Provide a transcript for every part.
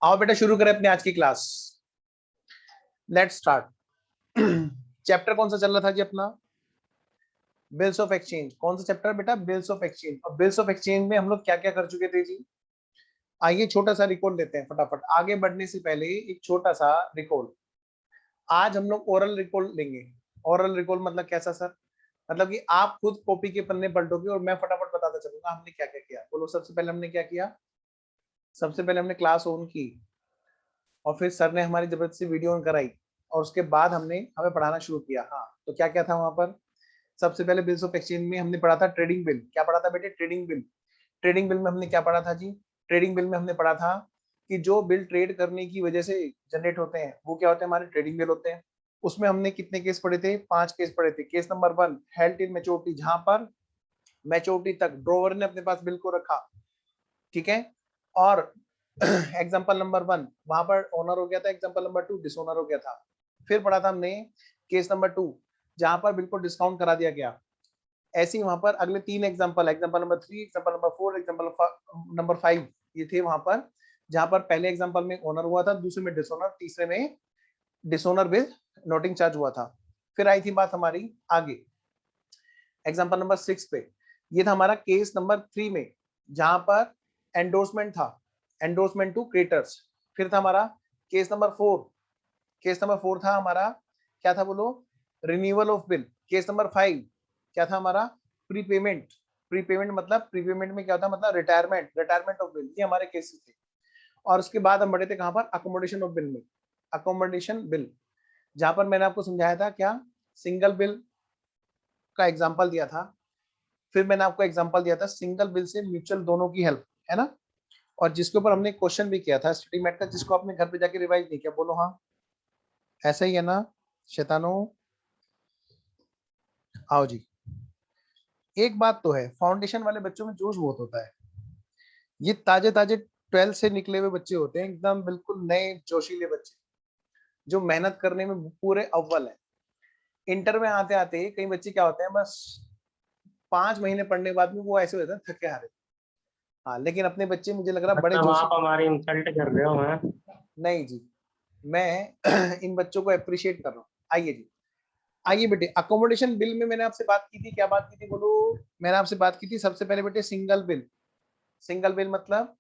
आओ बेटा शुरू करें अपनी आज की क्लास। Let's start. चैप्टर कौन सा चल रहा था जी अपना? Bills of exchange. कौन सा चैप्टर बेटा? Bills of exchange. और बिल्स ऑफ एक्सचेंज में हम लोग क्या क्या कर चुके थे जी? आइए छोटा सा रिकॉल लेते हैं फटाफट, आगे बढ़ने से पहले एक छोटा सा रिकॉल। आज हम लोग ओरल रिकॉल लेंगे। ओरल रिकॉल मतलब कैसा सर? मतलब कि आप खुद कॉपी के पन्ने पलटोगे और मैं फटाफट बताता चलूंगा हमने क्या क्या किया। बोलो सबसे पहले हमने क्या किया? सबसे पहले हमने क्लास ऑन की और फिर सर ने हमारी जबरदस्ती वीडियो ऑन कराई और उसके बाद हमें पढ़ाना शुरू किया। हाँ, तो क्या क्या था वहां पर? सबसे पहले बिल्स ऑफ एक्सचेंज में हमने पढ़ा था ट्रेडिंग बिल। क्या पढ़ा था बेटे? Trading bill. ट्रेडिंग बिल में हमने क्या पढ़ा था जी? ट्रेडिंग बिल में हमने पढ़ा था कि जो बिल ट्रेड करने की वजह से जनरेट होते हैं वो क्या होते हैं? हमारे ट्रेडिंग बिल होते हैं। उसमें हमने कितने केस पढ़े थे? 5 केस पढ़े थे। Case number 1 held till maturity, जहां पर मैच्योरिटी तक ड्रोवर ने अपने पास बिल को रखा, ठीक है। और एग्जाम्पल नंबर 1 वहां पर ओनर हो गया था, एग्जाम्पल नंबर 2 डिसओनर हो गया था। फिर पढ़ा था हमने केस नंबर 2 जहां पर बिल को डिस्काउंट करा दिया गया। ऐसे ही वहां पर अगले 3 example, example number 3, example number 4, example number 5, ये थे वहां पर जहां पर पहले एग्जाम्पल में ओनर हुआ था, दूसरे में डिसओनर, तीसरे में डिसओनर विद नोटिंग चार्ज हुआ था। फिर आई थी बात हमारी आगे एग्जाम्पल नंबर 6 पे। ये था हमारा केस नंबर 3 में जहां पर एंडोर्समेंट था, एंडोर्समेंट टू क्रेडिटर्स। फिर था हमारा केस नंबर 4। केस नंबर 4 था हमारा क्या था बोलो? Renewal of bill. Case number 5 क्या था हमारा? प्रीपेमेंट। प्रीपेमेंट मतलब प्रीपेमेंट में क्या होता है? मतलब रिटायरमेंट, रिटायरमेंट ऑफ बिल। ये हमारे केसेस थे। और उसके बाद हम बढ़े थे कहां पर? अकोमोडेशन ऑफ बिल में। अकोमोडेशन बिल जहां पर मैंने आपको समझाया था क्या? सिंगल बिल का एग्जांपल दिया था। फिर मैंने आपको एग्जांपल दिया था सिंगल बिल से म्यूचुअल दोनों की हेल्प, है ना। और जिसके ऊपर हमने क्वेश्चन भी किया था स्टडी मैट का, जिसको आपने घर पे जाके रिवाइज नहीं किया बोलो हाँ। ऐसा ही है ना शैतानो? आओ जी। एक बात तो है, फाउंडेशन वाले बच्चों में जोश बहुत होता है। ये ताजे ताजे 12th से निकले हुए बच्चे होते हैं, एकदम बिल्कुल नए जोशीले बच्चे जो मेहनत करने में पूरे अव्वल है। इंटर में आते आते कई बच्चे क्या होते हैं, बस 5 महीने पढ़ने के बाद में वो ऐसे हो जाते हैं थके हारे। हाँ, लेकिन अपने बच्चे मुझे लग रहा है बड़े मतलब जोशी। आप हमारी इंसल्ट कर रहे हो हैं? नहीं जी, मैं इन बच्चों को अप्रिशिएट कर रहा हूँ। आइए जी, आइए बेटे। अकोमोडेशन बिल में मैंने आपसे बात की थी, क्या बात की थी बोलो? मैंने आपसे बात की थी सबसे पहले बेटे सिंगल बिल। सिंगल बिल मतलब,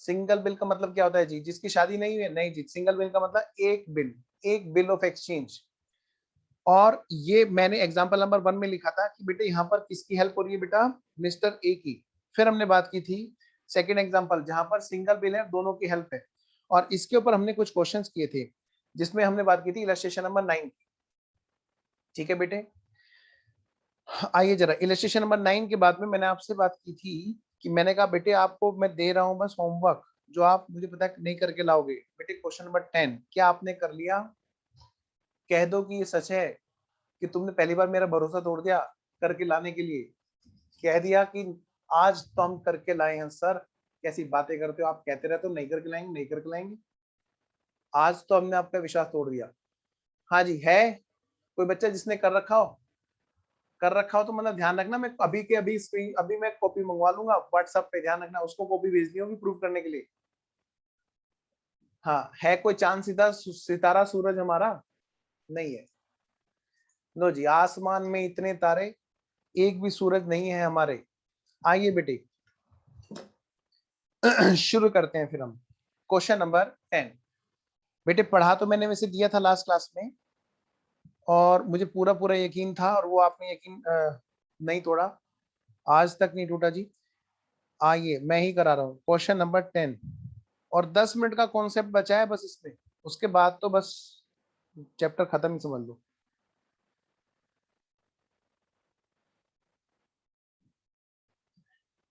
सिंगल बिल का मतलब क्या होता है जी? जिसकी शादी नहीं है, नहीं जी। सिंगल बिल का मतलब एक बिल, एक बिल ऑफ एक्सचेंज। और ये मैंने एग्जांपल नंबर 1 में लिखा था कि बेटे यहाँ पर किसकी हेल्प हो रही है बेटा? मिस्टर ए की। फिर हमने बात की थी सेकंड एग्जांपल जहां पर सिंगल बिल है, दोनों की हेल्प है। और इसके ऊपर हमने कुछ क्वेश्चंस किए थे जिसमें हमने बात की थी इलस्ट्रेशन नंबर 9। ठीक है बेटे। आइए जरा इलस्ट्रेशन नंबर 9 के बाद में मैंने आपसे बात की थी कि मैंने कहा बेटे आपको मैं दे रहा हूं बस होमवर्क, जो आप मुझे पता नहीं करके लाओगे। बेटे क्वेश्चन नंबर 10 क्या आपने कर लिया? कह दो कि ये सच है कि तुमने पहली बार मेरा भरोसा तोड़ दिया करके लाने के लिए। कह दिया कि आज तो हम करके लाए हैं सर। कैसी बातें करते हो आप? कहते रहते हो नहीं करके लाएंगे, नहीं करके लाएंगे। आज तो हमने आपका विश्वास तोड़ दिया। हाँ जी, है कोई बच्चा जिसने कर रखा हो? कर रखा हो तो मतलब ध्यान रखना, मैं अभी के अभी स्क्रीन अभी मैं कॉपी मंगवा लूंगा व्हाट्सएप पे। ध्यान रखना उसको कॉपी भेजनी होगी प्रूव करने के लिए। हाँ, है कोई चांद सीधा सितारा सूरज हमारा? नहीं है। लो जी, आसमान में इतने तारे, एक भी सूरज नहीं है हमारे। आइए बेटे शुरू करते हैं फिर हम। Question number 10। बेटे पढ़ा तो मैंने वैसे दिया था लास्ट क्लास में और मुझे पूरा पूरा यकीन था, और वो आपने यकीन नहीं तोड़ा, आज तक नहीं टूटा जी। आइए मैं ही करा रहा हूँ क्वेश्चन नंबर 10। और 10 मिनट का कॉन्सेप्ट बचा है बस इसमें, उसके बाद तो बस चैप्टर खत्म ही समझ लो।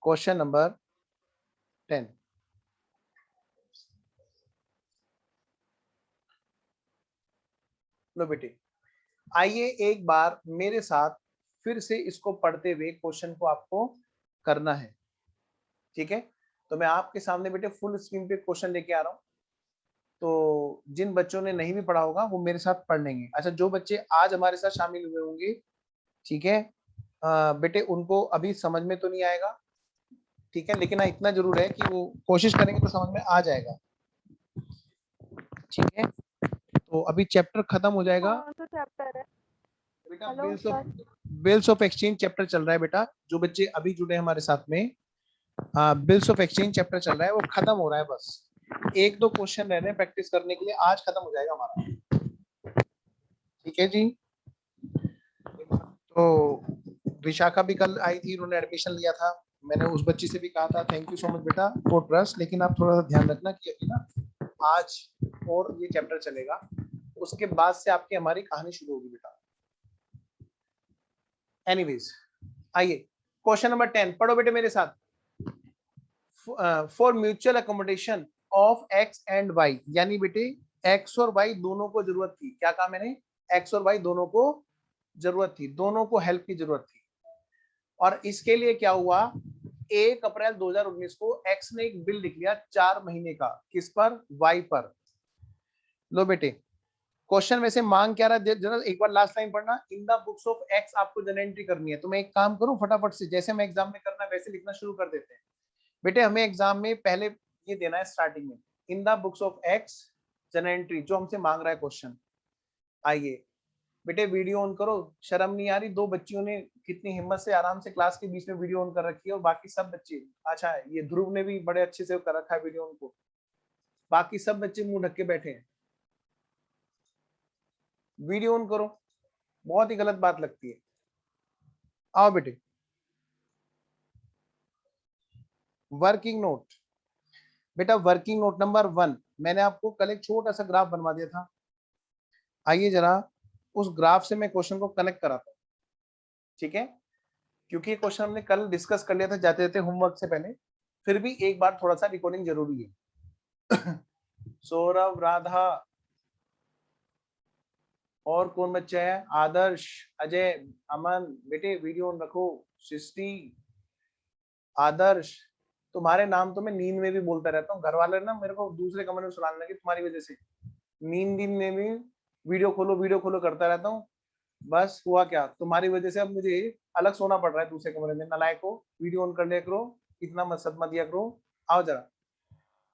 Question number 10। लो बेटे, आइए एक बार मेरे साथ फिर से इसको पढ़ते हुए क्वेश्चन को आपको करना है। ठीक है, तो मैं आपके सामने बेटे फुल स्क्रीन पे क्वेश्चन लेके आ रहा हूँ। तो जिन बच्चों ने नहीं भी पढ़ा होगा वो मेरे साथ पढ़ लेंगे। अच्छा, जो बच्चे आज हमारे साथ शामिल हुए होंगे, ठीक है, बेटे उनको अभी समझ में तो नहीं आएगा, ठीक है, लेकिन हाँ इतना जरूर है कि वो कोशिश करेंगे तो समझ में आ जाएगा। ठीक है, तो अभी चैप्टर खत्म हो जाएगा कौन सा चैप्टर है? बेटा। Hello sir. Bills of exchange chapter चल रहा है बेटा। जो बच्चे अभी जुड़े हैं हमारे साथ में, बिल्स ऑफ एक्सचेंज चैप्टर चल रहा है, वो खत्म हो रहा है। बस एक दो क्वेश्चन रह रहे हैं प्रैक्टिस करने के लिए, आज खत्म हो जाएगा हमारा। ठीक है जी। तो विशाखा भी कल आई थी, उन्होंने एडमिशन लिया था। मैंने उस बच्ची से भी कहा था थैंक यू सो मच बेटा फॉर ट्रस्ट, लेकिन आप थोड़ा सा ध्यान रखना कि अभी ना आज और ये चैप्टर चलेगा, उसके बाद से आपकी हमारी कहानी शुरू होगी बेटा। एनीवेज, आइए क्वेश्चन नंबर 10 पढ़ो बेटे मेरे साथ। For mutual accommodation of X and Y, यानी बेटे एक्स और वाई दोनों को जरूरत थी। क्या कहा मैंने? एक्स और वाई दोनों को जरूरत थी, दोनों को हेल्प की जरूरत थी। और इसके लिए क्या हुआ, 1 अप्रैल 2019 को एक्स ने एक बिल लिख लिया 4 महीने का। किस पर? वाई पर। लो बेटे, क्वेश्चन वैसे मांग क्या रहा है, जरा एक बार लास्ट लाइन पढ़ना। इन द बुक्स ऑफ एक्स आपको जनरल एंट्री करनी है। तो मैं एक काम करूं, फटाफट से जैसे मैं एग्जाम में करना वैसे लिखना शुरू कर देते हैं बेटे। हमें एग्जाम में पहले ये देना है स्टार्टिंग में, in the books of x general entry, जो हमसे मांग रहा है क्वेश्चन। आइए बेटे वीडियो ऑन करो, शर्म नहीं आ रही? 2 बच्चियों ने कितनी हिम्मत से आराम से क्लास के बीच में वीडियो ऑन कर रखी है, और बाकी सब बच्चे, अच्छा ये ध्रुव ने भी बड़े अच्छे से कर रखा है वीडियो ऑन को, बाकी सब बच्चे मुंह ढक के बैठे हैं। वीडियो ऑन करो, बहुत ही गलत बात लगती है। आओ बेटे, वर्किंग नोट बेटा, वर्किंग नोट नंबर 1। मैंने आपको कल एक छोटा सा ग्राफ बनवा दिया था। आइए जरा उस ग्राफ से मैं क्वेश्चन को कनेक्ट कराता हूं, ठीक है? क्योंकि ये क्वेश्चन हमने कल डिस्कस कर लिया था जाते जाते होमवर्क से पहले, फिर भी एक बार थोड़ा सा रिकॉर्डिंग जरूरी है। सौरभ, राधा और कौन बच्चा है? आदर्श, अजय, अमन, बेटे वीडियो ऑन रखो। सृष्टि, आदर्श, तुम्हारे नाम तो मैं नींद में भी बोलता रहता हूँ। घर वाले ना मेरे को दूसरे कमरे में सुलाने लगे तुम्हारी वजह से। नींद में भी वीडियो खोलो करता रहता हूँ। बस हुआ क्या, तुम्हारी वजह से अब मुझे अलग सोना पड़ रहा है दूसरे कमरे में। नालायक हो, वीडियो ऑन कर लिया करो, इतना मत सदमा दिया करो। आओ जरा।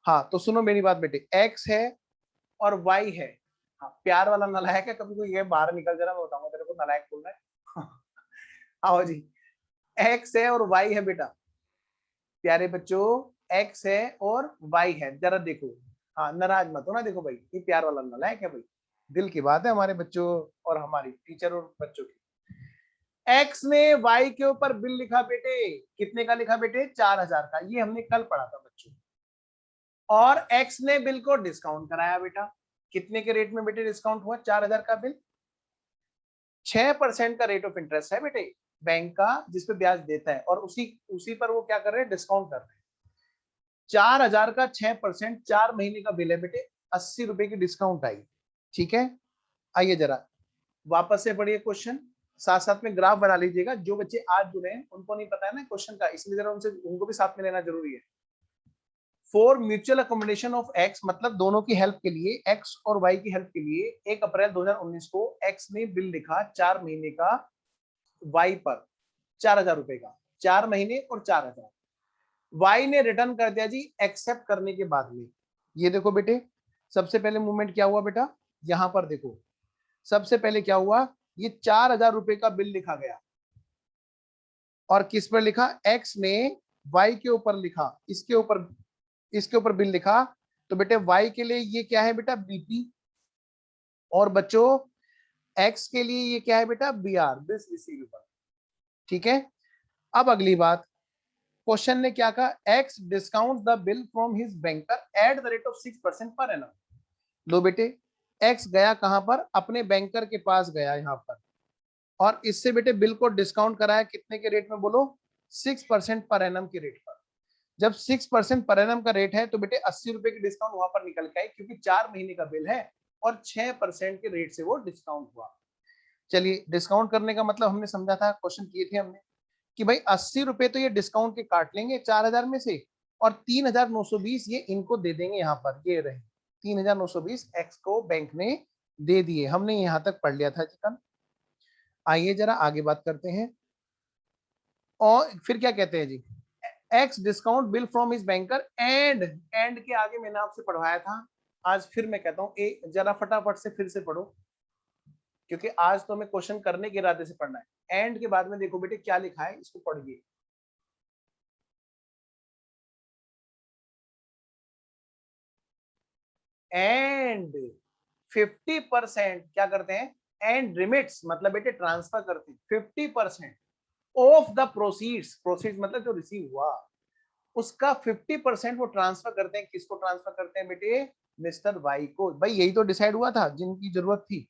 हाँ तो सुनो मेरी बात बेटे, एक्स है और वाई है। हाँ, प्यार वाला नालायक है, कभी कोई ये बाहर निकल जरा, मैं बताऊंगा तेरे को नालायक बोल रहा है। आओ जी, एक्स है और वाई है बेटा। प्यारे बच्चों, एक्स है और वाई है, जरा देखो। हाँ नाराज मत हो ना, देखो भाई ये प्यार वाला नालायक है भाई, दिल की बात है हमारे बच्चों और हमारी टीचर और बच्चों की। एक्स ने वाई के ऊपर बिल लिखा बेटे, कितने का लिखा बेटे? 4000 का। ये हमने कल पढ़ा था बच्चों। और एक्स ने बिल को डिस्काउंट कराया बेटा। कितने के रेट में बेटे डिस्काउंट हुआ? 4000 का बिल। 6% का रेट ऑफ इंटरेस्ट है बेटे बैंक का, जिसपे ब्याज देता है, और उसी उसी पर वो क्या कर रहे हैं? डिस्काउंट कर रहे हैं। 4000 का 6%, 4 महीने का बिल है बेटे, 80 रुपए की डिस्काउंट आई। ठीक है, आइए जरा वापस से पढ़िए क्वेश्चन, साथ साथ में ग्राफ बना लीजिएगा। जो बच्चे आज जुड़े हैं उनको नहीं पता है ना क्वेश्चन का, इसलिए जरा उनसे उनको भी साथ में लेना जरूरी है। For mutual accommodation of x, मतलब दोनों की हेल्प के लिए, एक्स और वाई की हेल्प के लिए 1 अप्रैल 2019 को एक्स ने बिल लिखा 4 महीने का वाई पर, 4000 रुपए का, 4 महीने और 4000। वाई ने रिटर्न कर दिया जी एक्सेप्ट करने के बाद में। ये देखो बेटे, सबसे पहले मूवमेंट क्या हुआ बेटा, यहां पर देखो। सबसे पहले क्या हुआ, ये 4000 रुपए का बिल लिखा गया, और किस पर लिखा? एक्स ने वाई के ऊपर लिखा, इसके ऊपर बिल लिखा। तो बेटे वाई के लिए ये क्या है बेटा? बीपी। और बच्चों एक्स के लिए ये क्या है बेटा? BR, bills receivable. ठीक है, अब अगली बात, क्वेश्चन ने क्या कहा? X discount the bill from his banker at the rate of 6% per annum. लो बेटे, एक्स गया कहां पर? अपने बैंकर के पास गया यहां पर, और इससे बेटे बिल को डिस्काउंट कराया कितने के रेट में? बोलो, 6% पर एनम के रेट पर। जब 6% पर एनम का रेट है तो बेटे 80 रुपए की डिस्काउंट वहां पर निकल के आई, क्योंकि 4 महीने का बिल है और 6% के रेट से वो डिस्काउंट हुआ। चलिए, डिस्काउंट करने का मतलब हमने समझा था, क्वेश्चन किए थे हमने कि भाई 80 रुपए तो ये डिस्काउंट के काट लेंगे 4000 में से, और 3920 ये इनको दे देंगे। यहाँ पर ये रहे 3920 एक्स को बैंक ने दे दिए। हमने यहां तक पढ़ लिया था जी कल। आइए जरा आगे बात करते हैं, और फिर क्या कहते हैं जी, X discount bill from his banker and के आगे मैंने आपसे पढ़वाया था आज फिर मैं कहता हूँ जरा फटाफट से फिर से पढ़ो, क्योंकि आज तो हमें क्वेश्चन करने के इरादे से पढ़ना है। एंड के बाद में देखो बेटे क्या लिखा है, इसको पढ़िए। एंड 50% क्या करते हैं, एंड रिमिट्स मतलब बेटे ट्रांसफर करते हैं 50% ऑफ द प्रोसीड्स, प्रोसीड्स मतलब जो रिसीव हुआ उसका 50% वो ट्रांसफर करते हैं। किसको ट्रांसफर करते हैं बेटे, मिस्टर वाई को। भाई यही तो डिसाइड हुआ था जिनकी जरूरत थी।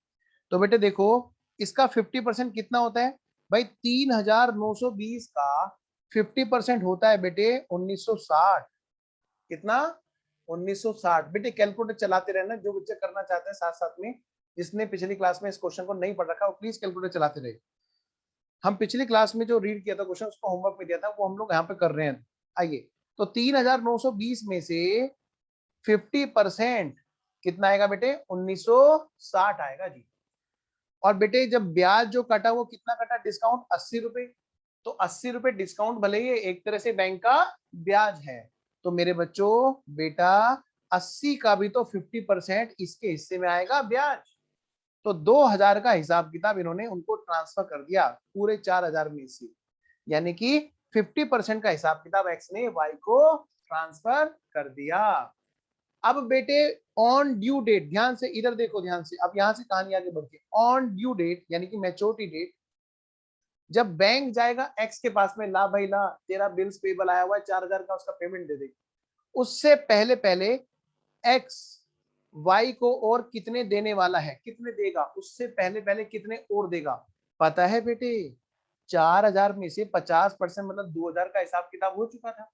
तो बेटे देखो इसका 50% कितना होता है भाई, 3920 का 50% होता है बेटे 1960। कितना, 1960। बेटे कैलकुलेटर चलाते रहना, जो बच्चे करना चाहते हैं साथ साथ में। जिसने पिछली क्लास में इस क्वेश्चन को नहीं पढ़ रखा वो प्लीज कैलकुलेटर चलाते रहे। हम पिछली क्लास में जो रीड किया था क्वेश्चन, उसको होमवर्क में दिया था, वो हम लोग यहाँ पे कर रहे हैं। आइए, तो 3920 में से 50% कितना आएगा बेटे, 1960 आएगा जी। और बेटे जब ब्याज जो कटा वो कितना कटा, डिस्काउंट 80 रुपए। तो 80 रुपए डिस्काउंट भले ही एक तरह से बैंक का ब्याज है। तो मेरे बच्चों बेटा 80 का भी तो 50% इसके हिस्से में आएगा ब्याज। तो 2000 का हिसाब किताब इन्होंने उनको ट्रांसफर कर दिया पूरे 4000 में से, यानी कि 50% का हिसाब किताब एक्स ने वाई को ट्रांसफर कर दिया। अब बेटे ऑन ड्यू डेट, ध्यान से इधर देखो ध्यान से, अब यहां से कहानी आगे बढ़ती है। ऑन ड्यू डेट यानी कि मैच्योरिटी डेट, जब बैंक जाएगा एक्स के पास में, ला भाई ला तेरा बिल्स पेबल आया हुआ है 4000 का, उसका पेमेंट दे दे। उससे पहले पहले एक्स वाई को और कितने देने वाला है, कितने देगा, उससे पहले पहले कितने और देगा पता है बेटे। 4000 में से 50% मतलब 2000 का हिसाब किताब हो चुका था।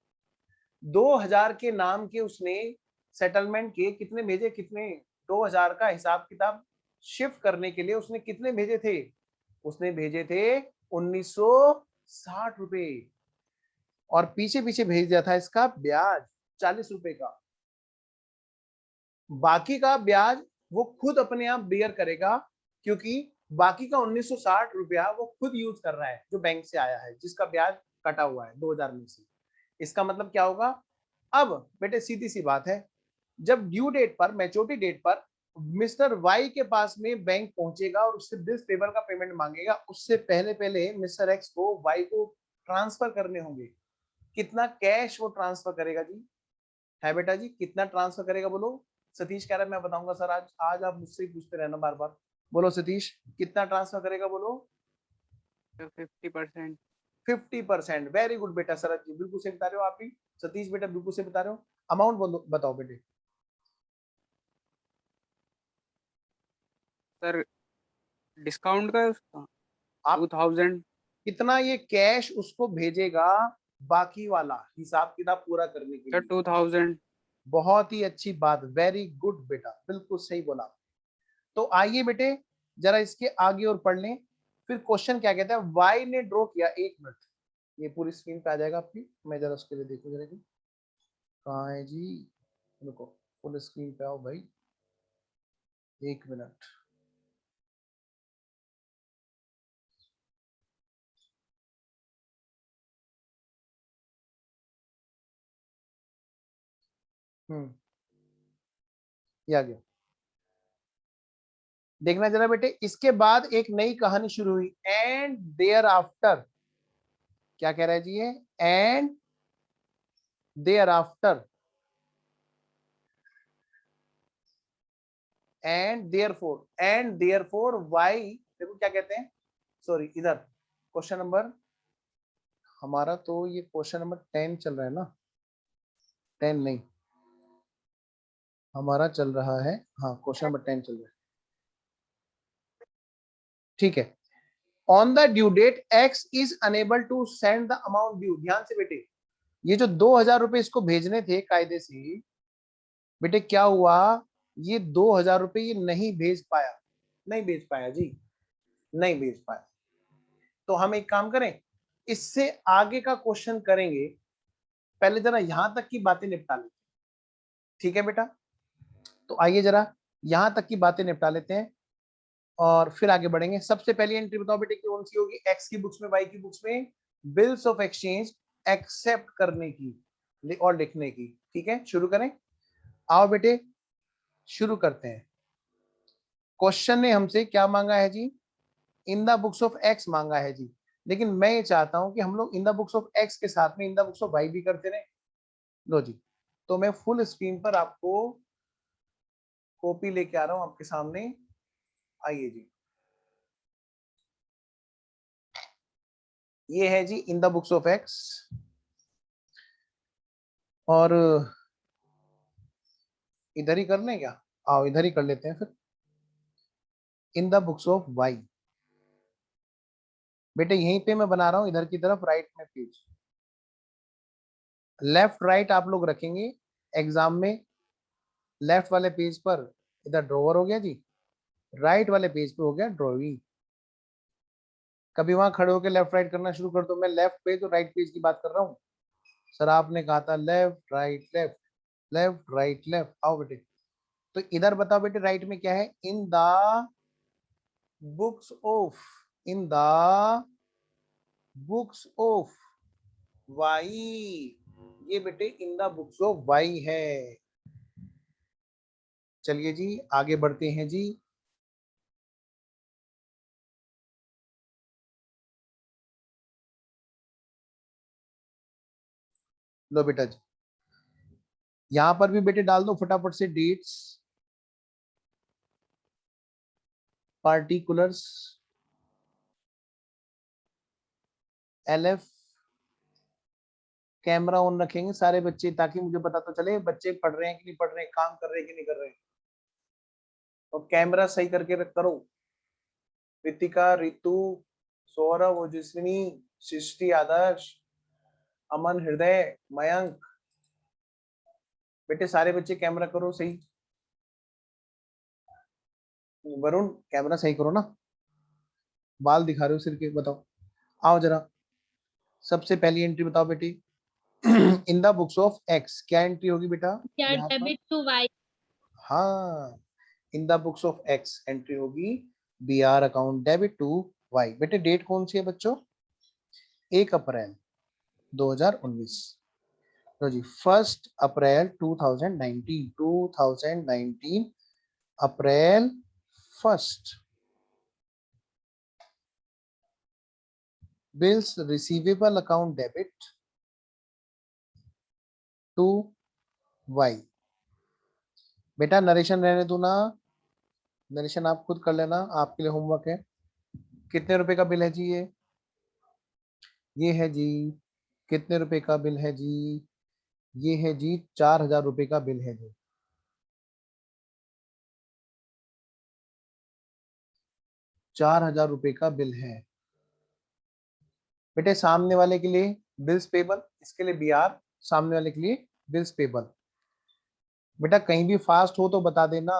2000 के नाम के उसने सेटलमेंट के कितने भेजे, कितने, 2000 का हिसाब किताब शिफ्ट करने के लिए उसने कितने भेजे थे, उसने भेजे थे 1960 रुपए। और पीछे पीछे भेज दिया था इसका ब्याज 40 रुपए का। बाकी का ब्याज वो खुद अपने आप बेयर करेगा, क्योंकि बाकी का 1960 रुपया वो खुद यूज कर रहा है जो बैंक से आया है, जिसका ब्याज कटा हुआ है 2000 में से। इसका मतलब क्या होगा, अब बेटे सीधी सी बात है, जब ड्यू डेट पर, मैच्योरिटी डेट पर मिस्टर वाई के पास में बैंक पहुंचेगा और उससे बिल्स पेबल का पेमेंट मांगेगा, उससे पहले पहले मिस्टर एक्स को वाई को ट्रांसफर करने होंगे। कितना कैश वो ट्रांसफर करेगा जी, है बेटा जी, कितना ट्रांसफर करेगा बोलो। सतीश कह रहा है मैं बताऊंगा सर, आज आज आप मुझसे ही पूछते रहना बार बार। बोलो सतीश, कितना ट्रांसफर करेगा बोलो। 50%। 50%, वेरी गुड बेटा। शरद जी बिल्कुल सही बता रहे हो आप भी। सतीश बेटा बिल्कुल सही बता रहे हो। अमाउंट बोलो, बताओ बेटे। सर डिस्काउंट का है उसका आप 2000। कितना ये कैश उसको भेजेगा बाकी वाला हिसाब किताब पूरा करने के सर लिए। 2000। बहुत ही अच्छी बात, वेरी गुड बेटा, बिल्कुल सही बोला। तो आइए बेटे जरा इसके आगे और पढ़ लें। फिर क्वेश्चन क्या कहता है, वाई ने ड्रॉ किया, 1 मिनट, ये पूरी स्क्रीन पे आ जाएगा आपकी, मैं जरा उसके लिए देखूं जरा कि कहाँ है जी। रुको, फुल स्क्रीन पे आओ भाई, 1 मिनट। ये आ गया। देखना जरा बेटे, इसके बाद एक नई कहानी शुरू हुई, एंड देयर आफ्टर, क्या कह रहा है जी ये, and thereafter, and therefore Y, देखो क्या कहते हैं, सॉरी इधर क्वेश्चन नंबर, हमारा तो ये क्वेश्चन नंबर 10 चल रहा है ना, 10 नहीं, हमारा चल रहा है, हाँ क्वेश्चन नंबर 10 चल रहा है, ठीक है। On the due date X is unable to send the amount due, ध्यान से बेटे, ये जो 2000 रुपए इसको भेजने थे कायदे से, बेटे क्या हुआ, ये 2000 रुपए ये नहीं भेज पाया, नहीं भेज पाया जी, नहीं भेज पाया। तो हम एक काम करें, इससे आगे का क्वेश्चन करेंगे, पहले जरा यहां तक की बातें निपटा लेते हैं, ठीक है बेटा। तो आइए जरा यहां तक की बातें निपटा लेते हैं और फिर आगे बढ़ेंगे। सबसे पहली एंट्री बताओ बेटे कौन सी होगी, एक्स की बुक्स में, वाई की बुक्स में, बिल्स ऑफ एक्सचेंज एक्सेप्ट करने की और लिखने की, ठीक है। शुरू करें, आओ बेटे। शुरू करते हैं। क्वेश्चन ने हमसे क्या मांगा है जी? In the books of X मांगा है जी, लेकिन मैं ये चाहता हूं कि हम लोग in the books of X के साथ में in the books of Y भी करते रहे। लो जी, तो मैं फुल स्क्रीन पर आपको कॉपी लेके आ रहा हूं आपके सामने। आइए जी, ये है जी in the books of X, और इधर ही कर लें क्या? आओ इधर ही कर लेते हैं फिर। In the books of Y, बेटे यहीं पे मैं बना रहा हूं, इधर की तरफ राइट में पेज, लेफ्ट राइट आप लोग रखेंगे एग्जाम में। लेफ्ट वाले पेज पर इधर ड्रॉवर हो गया जी, राइट वाले पेज पे हो गया ड्रॉइंग। कभी वहां खड़े होकर लेफ्ट राइट करना शुरू कर दो। मैं लेफ्ट पेज और राइट पेज की बात कर रहा हूँ। सर आपने कहा था left right left, left right left. आओ बेटे, तो इधर बताओ बेटे राइट में क्या है? In the books of, in the books of Y, ये बेटे in the books of Y है। चलिए जी आगे बढ़ते हैं जी। लो बेटा जी, यहां पर भी बेटे डाल दो फटाफट से dates, particulars, LF। Camera on रखेंगे सारे बच्चे, ताकि मुझे पता तो चले बच्चे पढ़ रहे हैं कि नहीं पढ़ रहे हैं, काम कर रहे हैं कि नहीं कर रहे हैं। और कैमरा सही करके करो। रितिका, रितु, सौरभ, ओजस्विनी, सृष्टि, आदर्श, अमन, हृदय, मयंक, बेटे सारे बच्चे कैमरा करो सही। वरुण कैमरा सही करो ना, बाल दिखा रहे हो सिर के, बताओ। आओ जरा, सबसे पहली एंट्री बताओ बेटी। In the books of X क्या एंट्री होगी बेटा? क्या यहाँ पर, डेबिट टू वाई? हाँ, in the books of X entry होगी BR account debit to Y. बेटे डेट कौन सी है बच्चों? 1 अप्रैल 2019। तो जी 1 April 2019, 2019 April 1। Bills receivable account debit to Y. बेटा नरेशन रहने दो ना, नरेशन आप खुद कर लेना, आपके लिए होमवर्क है। कितने रुपए का बिल है जी ये है जी। कितने रुपए का बिल है जी? ये है जी 4000 रुपए का बिल है जी। 4000 रुपए का बिल है बेटे। सामने वाले के लिए बिल्स पेबल, इसके लिए BR, सामने वाले के लिए बिल्स पेबल। बेटा कहीं भी फास्ट हो तो बता देना,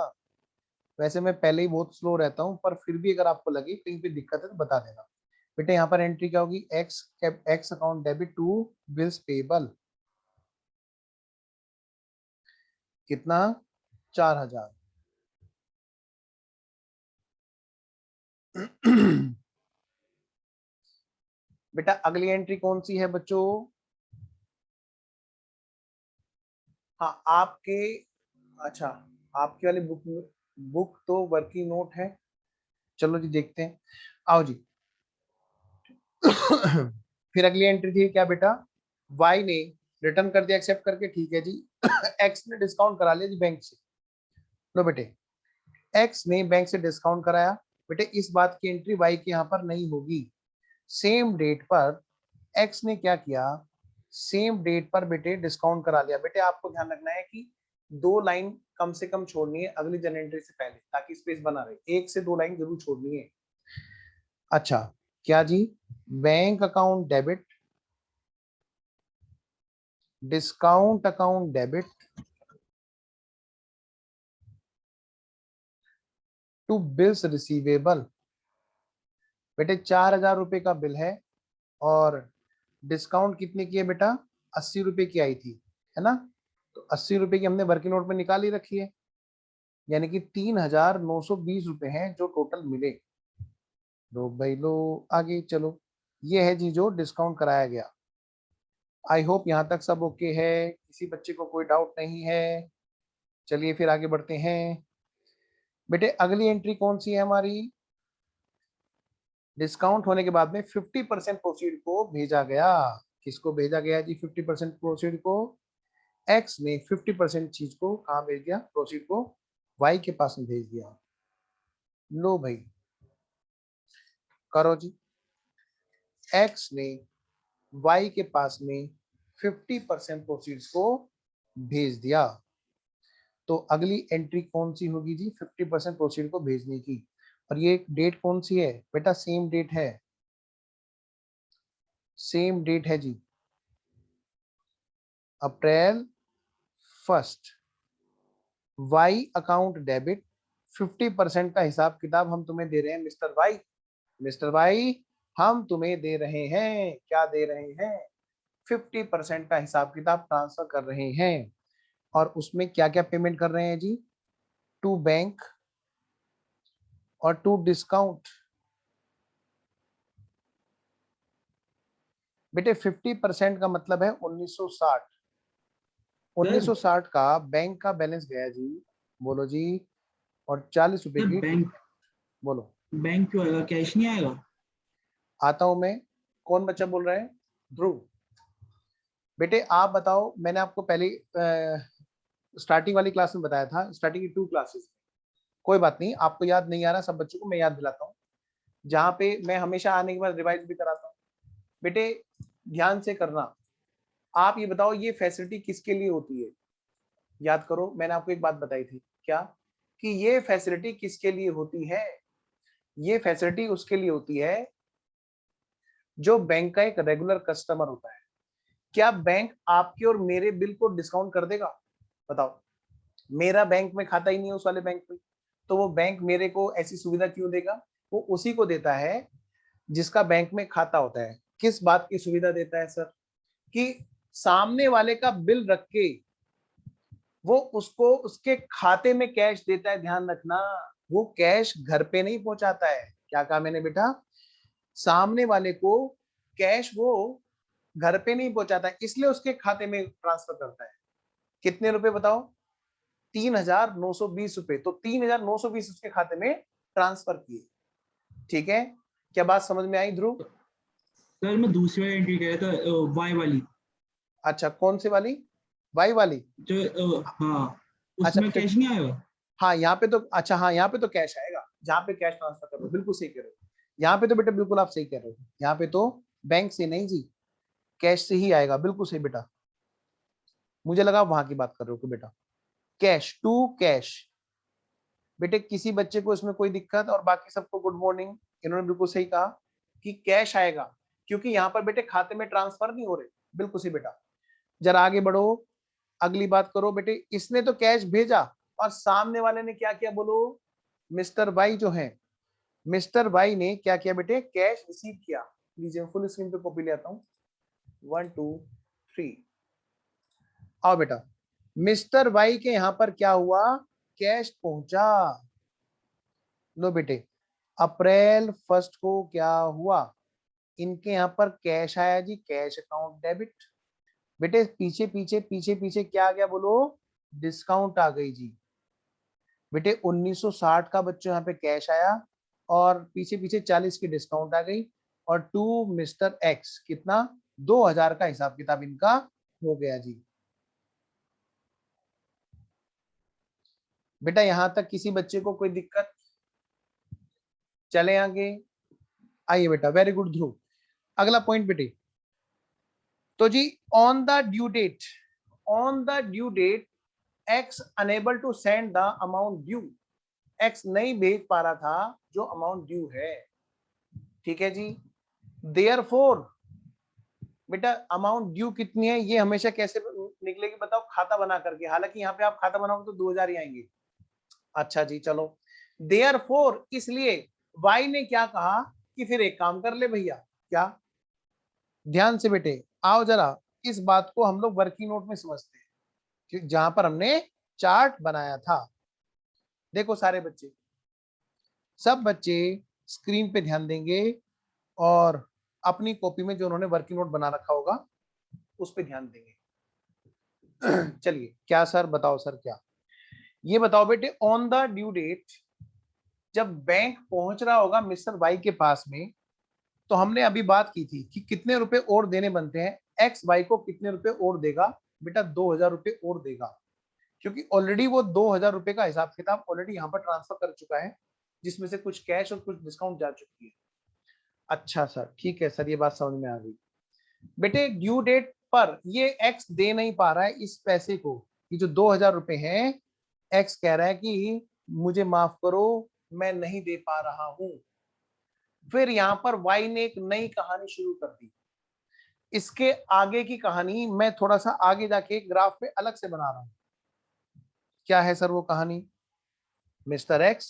वैसे मैं पहले ही बहुत स्लो रहता हूँ, पर फिर भी अगर आपको लगे कहीं पे दिक्कत है तो बता देना। बेटे यहाँ पर एंट्री क्या होगी? X account debit to bills payable. कितना? 4000। बेटा अगली एंट्री कौन सी है बच्चों? हाँ आपके, अच्छा, आपकी वाली बुक, बुक तो वर्किंग नोट है। चलो जी देखते हैं, आओ जी। फिर अगली एंट्री थी क्या बेटा? वाई ने रिटर्न कर दिया एक्सेप्ट करके, ठीक है जी। एक्स ने डिस्काउंट करा लिया जी बैंक से। लो बेटे, एक्स ने बैंक से डिस्काउंट कराया। बेटे इस बात की एंट्री वाई के यहाँ पर नहीं होगी। सेम डेट पर एक्स ने क्या किया? सेम डेट पर बेटे डिस्काउंट करा लिया। बेटे आपको ध्यान रखना है कि 2 लाइन कम से कम छोड़नी है अगली जनरल एंट्री से पहले, ताकि स्पेस बना रहे। 1 से 2 लाइन जरूर छोड़नी है। अच्छा, क्या जी? Bank account debit, discount account debit to bills receivable. बेटे 4000 रुपए का बिल है, और डिस्काउंट कितने की है बेटा? 80 रुपए की आई थी, है ना? तो 80 रुपए की हमने वर्किंग नोट में निकाल ही रखी है, यानी कि 3920 रुपए हैं जो टोटल मिले। लो भाई लो, आगे चलो। ये है जी जो डिस्काउंट कराया गया। आई होप यहाँ तक सब ओके है, किसी बच्चे को कोई डाउट नहीं है। चलिए फिर आगे बढ़ते हैं। बेटे अगली एंट्री कौन सी है हमारी? डिस्काउंट होने के बाद में 50% प्रोसीड को भेजा गया। किसको भेजा गया जी? 50% प्रोसीड को एक्स ने 50% चीज को कहा भेज दिया? प्रोसीड को वाई के पास में भेज दिया। लो भाई करो जी। एक्स ने वाई के पास में 50% प्रोसीड्स को भेज दिया। तो अगली एंट्री कौन सी होगी जी? 50% प्रोसीड को भेजने की। और ये डेट कौन सी है बेटा? सेम डेट है, सेम डेट है जी, अप्रैल 1। वाई अकाउंट डेबिट 50% का हिसाब किताब हम तुम्हें दे रहे हैं मिस्टर वाई। मिस्टर वाई हम तुम्हें दे रहे हैं, क्या दे रहे हैं? 50% का हिसाब किताब ट्रांसफर कर रहे हैं। और उसमें क्या क्या पेमेंट कर रहे हैं जी? टू बैंक और टू डिस्काउंट। बेटे 50% का मतलब है 1960। सर 1960 का बैंक का बैलेंस गया जी, बोलो जी, और 40 रुपए सर की बैंक बोलो। बैंक क्यों आएगा, कैश नहीं आएगा? आता हूं मैं। कौन बच्चा बोल रहा है? ध्रुव। बेटे आप बताओ, मैंने आपको पहले स्टार्टिंग वाली क्लास में बताया था, स्टार्टिंग की 2 क्लासेस। कोई बात नहीं, आपको याद नहीं आ रहा, सब बच्चों को मैं याद दिलाता हूँ, जहाँ पे मैं हमेशा आने के बाद रिवाइज भी कराता हूँ। बेटे ध्यान से करना। आप ये बताओ, ये फैसिलिटी किसके लिए होती है? याद करो, मैंने आपको एक बात बताई थी, क्या? कि ये फैसिलिटी किसके लिए होती है? ये फैसिलिटी उसके लिए होती है जो बैंक का एक रेगुलर कस्टमर होता है। क्या बैंक आपके और मेरे बिल को डिस्काउंट कर देगा? बताओ। मेरा बैंक में खाता ही नहीं है उस वाले बैंक में, तो वो बैंक मेरे को ऐसी सुविधा क्यों देगा? वो उसी को देता है जिसका बैंक में खाता होता है। किस बात की सुविधा देता है सर? कि सामने वाले का बिल रख के वो उसको उसके खाते में कैश देता है। ध्यान रखना, वो कैश घर पे नहीं पहुंचाता है। क्या कहा मैंने बेटा? सामने वाले को कैश वो घर पे नहीं पहुंचाता है, इसलिए उसके खाते में ट्रांसफर करता है। कितने रुपए बताओ? 3,920 रुपए। तो 3,920 उसके खाते में ट्रांसफर किए। ठीक है, क्या बात समझ में आई ध्रुव? सर मैं दूसरी वाली एंट्री कह रहा था, वाई वाली, अच्छा कौन सी वाली? वाई वाली? जो हाँ अच्छा उसमें कैश नहीं आएगा? हाँ यहाँ पे तो, अच्छा हाँ यहाँ पे तो कैश आएगा, जहाँ पे कैश ट्रांसफर कर रहे हो, बिल्कुल सही कह रहे हो। यहाँ पे तो बेटा बिल्कुल आप सही कह रहे हो, यहाँ पे तो बैंक से नहीं जी, कैश से ही आएगा। बिल्कुल सही बेटा, मुझे लगा वहां की बात कर रहे हो कि बेटा कैश टू कैश। बेटे किसी बच्चे को इसमें कोई दिक्कत? और बाकी सबको गुड मॉर्निंग। इन्होंने बिल्कुल सही कहा कि कैश आएगा, क्योंकि यहाँ पर बेटे खाते में ट्रांसफर नहीं हो रहे। बिल्कुल सही बेटा। जरा आगे बढ़ो, अगली बात करो। बेटे इसने तो कैश भेजा और सामने वाले ने क्या किया बोलो? मिस्टर वाई जो है, मिस्टर वाई ने क्या किया बेटे? कैश रिसीव किया। लीजिए फुल स्क्रीन पे कॉपी ले आता हूँ। 1 2 3 आओ बेटा। मिस्टर वाई के यहां पर क्या हुआ? कैश पहुंचा। लो बेटे, अप्रैल 1 को क्या हुआ? इनके यहाँ पर कैश आया जी, कैश अकाउंट डेबिट। बेटे पीछे पीछे पीछे पीछे क्या आ गया बोलो? डिस्काउंट आ गई जी। बेटे 1960 का बच्चों यहाँ पे कैश आया और पीछे पीछे 40 की डिस्काउंट आ गई। और टू मिस्टर एक्स कितना? 2000 का हिसाब किताब इनका हो गया जी। बेटा यहां तक किसी बच्चे को कोई दिक्कत? चले आगे, आइए बेटा, वेरी गुड ध्रुव। अगला पॉइंट बेटे, तो जी on the due date, on the due date X unable to send the amount due. X नहीं भेज पा रहा था जो अमाउंट ड्यू है। ठीक है जी। देयरफॉर बेटा अमाउंट ड्यू कितनी है ये हमेशा कैसे निकलेगी बताओ? खाता बना करके। हालांकि यहाँ पे आप खाता बनाओगे तो 2000 ही आएंगे। अच्छा जी चलो। देयरफॉर इसलिए वाई ने क्या कहा कि फिर एक काम कर ले भैया। क्या? ध्यान से बेटे आओ जरा, इस बात को हम लोग वर्किंग नोट में समझते हैं, जहां पर हमने चार्ट बनाया था। देखो सारे बच्चे, सब बच्चे स्क्रीन पे ध्यान देंगे और अपनी कॉपी में जो उन्होंने वर्किंग नोट बना रखा होगा उस पर ध्यान देंगे। चलिए क्या सर बताओ, सर क्या? ये बताओ बेटे, ऑन द ड्यू डेट जब बैंक पहुंच रहा होगा मिस्टर वाई के पास में, तो हमने अभी बात की थी कि कितने रुपए और देने बनते हैं, एक्स वाई को कितने रुपए और देगा बेटा, 2000 रुपए और देगा, क्योंकि ऑलरेडी वो 2000 रुपए का हिसाब किताब ऑलरेडी यहाँ पर ट्रांसफर कर चुका है, जिसमें से कुछ कैश और कुछ डिस्काउंट जा चुकी है। अच्छा सर, ठीक है सर, ये बात समझ में आ गई। बेटे ड्यू डेट पर ये एक्स दे नहीं पा रहा है इस पैसे को, ये जो 2000 रुपए हैं, एक्स कह रहा है कि मुझे माफ करो, मैं नहीं दे पा रहा हूं। फिर यहां पर वाई ने एक नई कहानी शुरू कर दी। इसके आगे की कहानी मैं थोड़ा सा आगे जाके ग्राफ पे अलग से बना रहा हूं। क्या है सर वो कहानी? मिस्टर एक्स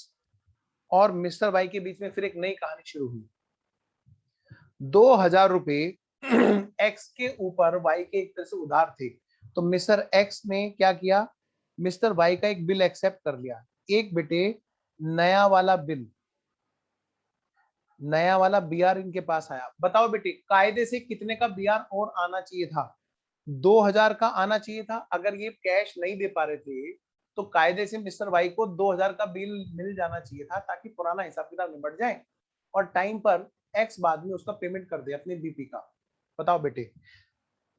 और मिस्टर वाई के बीच में फिर एक नई कहानी शुरू हुई। 2000 रुपए एक्स के ऊपर वाई के एक तरह से उधार थे, तो मिस्टर एक्स ने क्या किया, मिस्टर वाई का एक बिल एक्सेप्ट कर लिया। एक बेटे नया वाला बिल, नया वाला बीआर इनके पास आया। बताओ बेटे कायदे से कितने का बीआर और आना चाहिए था? 2000 का आना चाहिए था। अगर ये कैश नहीं दे पा रहे थे तो कायदे से मिस्टर वाई को 2000 का बिल मिल जाना चाहिए था, ताकि पुराना हिसाब किताब निबट जाए और टाइम पर एक्स बाद में उसका पेमेंट कर दे अपने बीपी का। बताओ बेटे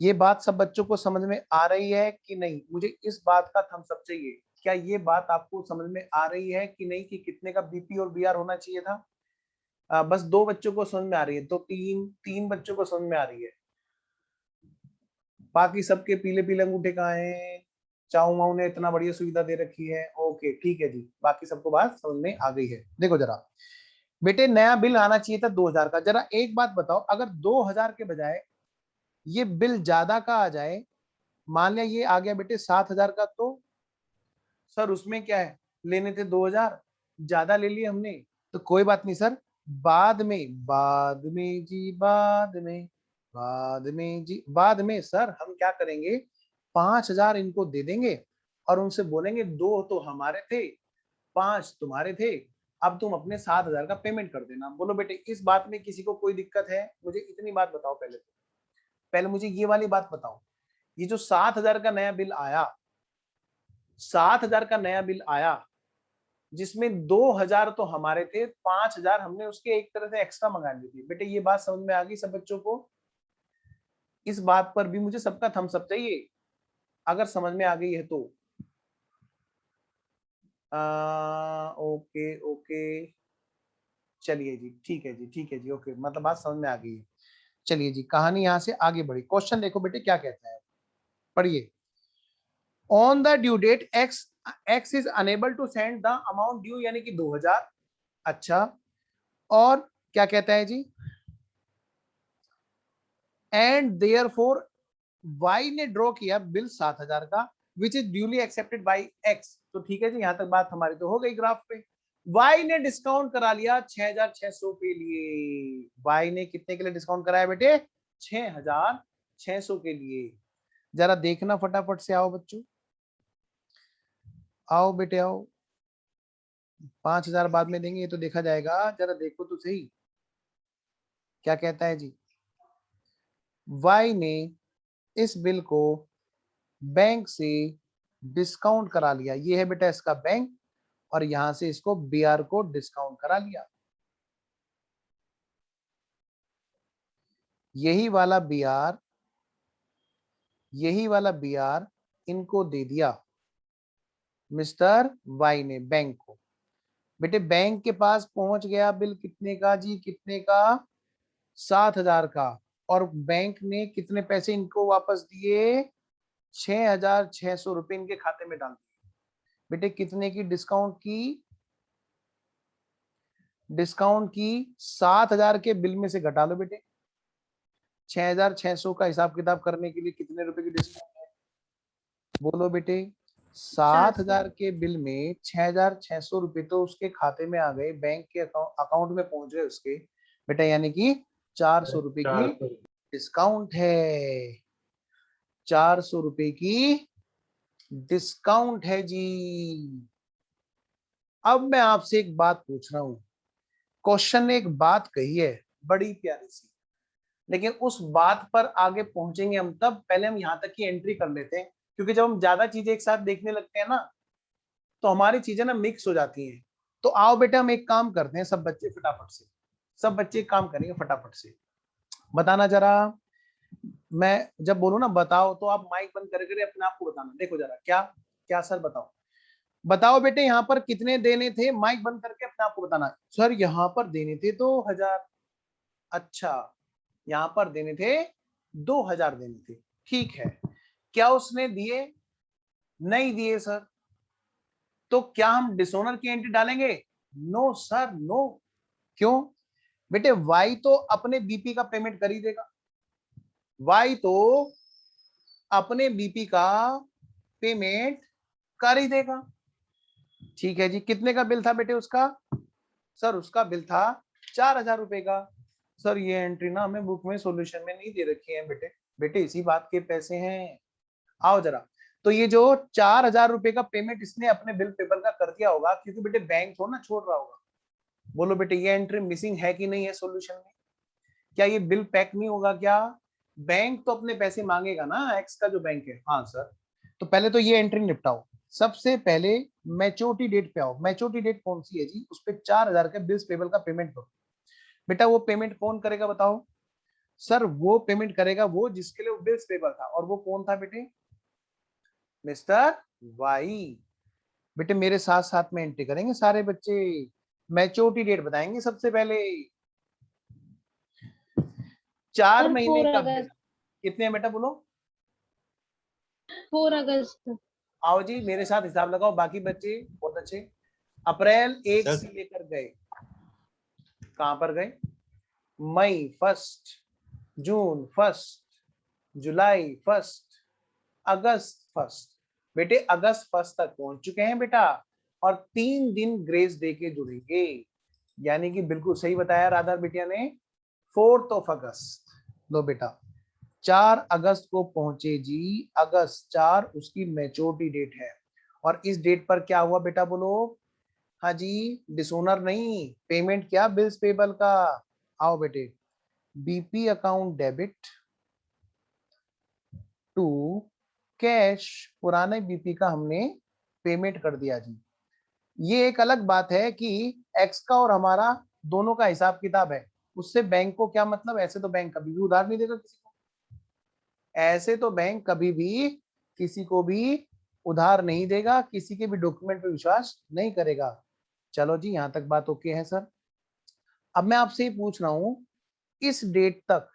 ये बात सब बच्चों को समझ में आ रही है कि नहीं? मुझे इस बात का थम्स अप चाहिए। क्या ये बात आपको समझ में आ रही है कि नहीं, कि कितने का बीपी और बीआर होना चाहिए था? बस 2 बच्चों को समझ में आ रही है, तो तीन बच्चों को समझ में आ रही है। बाकी सबके पीले पीले अंगूठे कहाँ हैं? चाऊ माऊ ने इतना बढ़िया सुविधा दे रखी है। ओके ठीक है जी, बाकी सबको बात समझ में आ गई है। देखो जरा बेटे, नया बिल आना चाहिए था 2000 का। जरा एक बात बताओ, अगर 2000 के बजाय ये बिल ज्यादा का आ जाए, मान लिया ये आ गया बेटे 7000 का, तो सर उसमें क्या है, लेने थे 2000, ज्यादा ले लिए हमने, तो कोई बात नहीं सर, बाद में जी, बाद में सर हम क्या करेंगे, 5000 इनको दे देंगे और उनसे बोलेंगे 2 तो हमारे थे, 5 तुम्हारे थे, अब तुम अपने 7000 का पेमेंट कर देना। बोलो बेटे इस बात में किसी को कोई दिक्कत है? मुझे इतनी बात बताओ पहले तो, पहले मुझे ये वाली बात बताओ, ये जो 7000 का नया बिल आया, 7000 का नया बिल आया, जिसमें 2000 तो हमारे थे, 5000 हमने उसके एक तरह से एक्स्ट्रा मंगा ली थी। बेटे ये बात समझ में आ गई सब बच्चों को? इस बात पर भी मुझे सबका थम्स अप चाहिए अगर समझ में आ गई है तो। ओके ओके, चलिए जी, ठीक है जी, ठीक है जी, ओके, मतलब बात समझ में आ गई है। चलिए जी, कहानी यहां से आगे बढ़ी। क्वेश्चन देखो बेटे क्या कहता है, पढ़िए। On the due date X is unable to send the amount due, यानी कि 2000। अच्छा, और क्या कहता है जी, एंड देयरफॉर वाई ने ड्रॉ किया बिल 7000 का, which is duly accepted by X. तो ठीक है जी, यहां तक बात हमारी तो हो गई ग्राफ पे। वाई ने डिस्काउंट करा लिया 6600 के लिए। वाई ने कितने के लिए डिस्काउंट कराया बेटे? 6600 के लिए। जरा देखना फटाफट से, आओ बच्चों, आओ बेटे आओ। 5000 बाद में देंगे, ये तो देखा जाएगा, जरा देखो तो सही क्या कहता है जी। वाई ने इस बिल को बैंक से डिस्काउंट करा लिया, ये है बेटा इसका बैंक, और यहां से इसको बीआर को डिस्काउंट करा लिया। यही वाला बीआर, यही वाला बीआर इनको दे दिया मिस्टर वाई ने बैंक को। बेटे बैंक के पास पहुंच गया बिल कितने का जी, कितने का? 7000 का। और बैंक ने कितने पैसे इनको वापस दिए? 6600 रुपए इनके खाते में डाल दिए। बेटे कितने की डिस्काउंट की? डिस्काउंट की 7000 के बिल में से घटा लो बेटे। 6600 का हिसाब किताब करने के लिए कितने रुपए की डिस्काउंट है? बोलो बेटे। 7000 के बिल में 6600 रुपए तो उसके खाते में आ गए, बैंक के अकाउंट में पहुंच गए उसके बेटा, यानी कि 400 रुपए की डिस्काउंट है। 400 रुपए की डिस्काउंट है जी। अब मैं आपसे एक बात पूछ रहा हूं, क्वेश्चन ने एक बात कही है बड़ी प्यारी सी, लेकिन उस बात पर आगे पहुंचेंगे हम तब, पहले हम यहां तक की एंट्री कर लेते हैं, क्योंकि जब हम ज्यादा चीजें एक साथ देखने लगते हैं ना, तो हमारी चीजें ना मिक्स हो जाती हैं। तो आओ बेटा हम एक काम करते हैं, सब बच्चे फटाफट से, सब बच्चे एक काम करेंगे फटाफट से। बताना जरा, मैं जब बोलूं ना बताओ तो आप माइक बंद करके अपने आप को बताना। देखो जरा, क्या क्या सर बताओ, बताओ बेटे यहाँ पर कितने देने थे, माइक बंद करके अपने आप को बताना। सर यहाँ पर देने थे 2000। अच्छा, यहाँ पर देने थे 2000 देने थे, ठीक है। क्या उसने दिए? नहीं दिए सर। तो क्या हम डिसोनर की एंट्री डालेंगे? No sir, no. क्यों? बेटे वाई तो अपने बीपी का पेमेंट कर ही देगा, वाई तो अपने बीपी का पेमेंट कर ही देगा। ठीक है जी, कितने का बिल था बेटे उसका? सर उसका बिल था 4000 रुपए का। सर ये एंट्री ना हमें बुक में सॉल्यूशन में नहीं दे रखी है बेटे। बेटे इसी बात के पैसे हैं। आओ जरा, तो ये जो 4000 रुपए का पेमेंट इसने अपने बिल पेपर का कर दिया होगा, क्योंकि बेटे बैंक थोड़ा ना छोड़ रहा होगा। बोलो बेटे ये एंट्री मिसिंग है कि नहीं है सॉल्यूशन में? क्या ये बिल पैक नहीं होगा क्या? बैंक तो अपने पैसे मांगेगा ना, एक्स का जो बैंक है। हाँ सर, तो पहले तो ये एंट्री निपटाओ। सबसे पहले मैच्योरिटी डेट पे आओ। मैच्योरिटी डेट कौन सी है जी? उस पे 4000 के बिल्स पेबल का पेमेंट करो। बेटा वो पेमेंट कौन करेगा बताओ? सर वो पेमेंट करेगा वो जिसके लिए वो बिल्स पेबल था, और वो कौन था बेटे? Mister Y. बेटे मेरे साथ साथ में एंट्री करेंगे सारे बच्चे। मैच्योरिटी डेट बताएंगे सबसे पहले। 4 सर महीने 4 का बिल अगस्त। कितने हैं बेटा बोलो? 4 अगस्त। आओ जी मेरे साथ हिसाब लगाओ, बाकी बच्चे बहुत अच्छे। अप्रैल 1 सर। से लेकर गए, कहां पर गए? मई 1, जून 1, जुलाई 1, अगस्त 1। बेटे अगस्त 1 तक पहुंच चुके हैं बेटा, और 3 दिन ग्रेस दे के जुड़ेंगे। यानी कि बिल्कुल सही बताया राधा बिटिया ने, 4 अगस्त। लो बेटा 4 अगस्त को पहुंचे जी, अगस्त 4 उसकी मैच्योरिटी डेट है। और इस डेट पर क्या हुआ बेटा बोलो? हाँ जी, डिसोनर नहीं, पेमेंट क्या? बिल्स पेबल का। आओ बेटे, BP account debit to cash, पुराने बीपी का हमने पेमेंट कर दिया जी। ये एक अलग बात है कि एक्स का और हमारा दोनों का हिसाब किताब है, उससे बैंक को क्या मतलब? ऐसे तो बैंक कभी भी उधार नहीं देगा किसी को, ऐसे तो बैंक कभी भी किसी को भी उधार नहीं देगा, किसी के भी डॉक्यूमेंट पे विश्वास नहीं करेगा। चलो जी यहां तक बात ओके है सर। अब मैं आपसे ये पूछ रहा हूं, इस डेट तक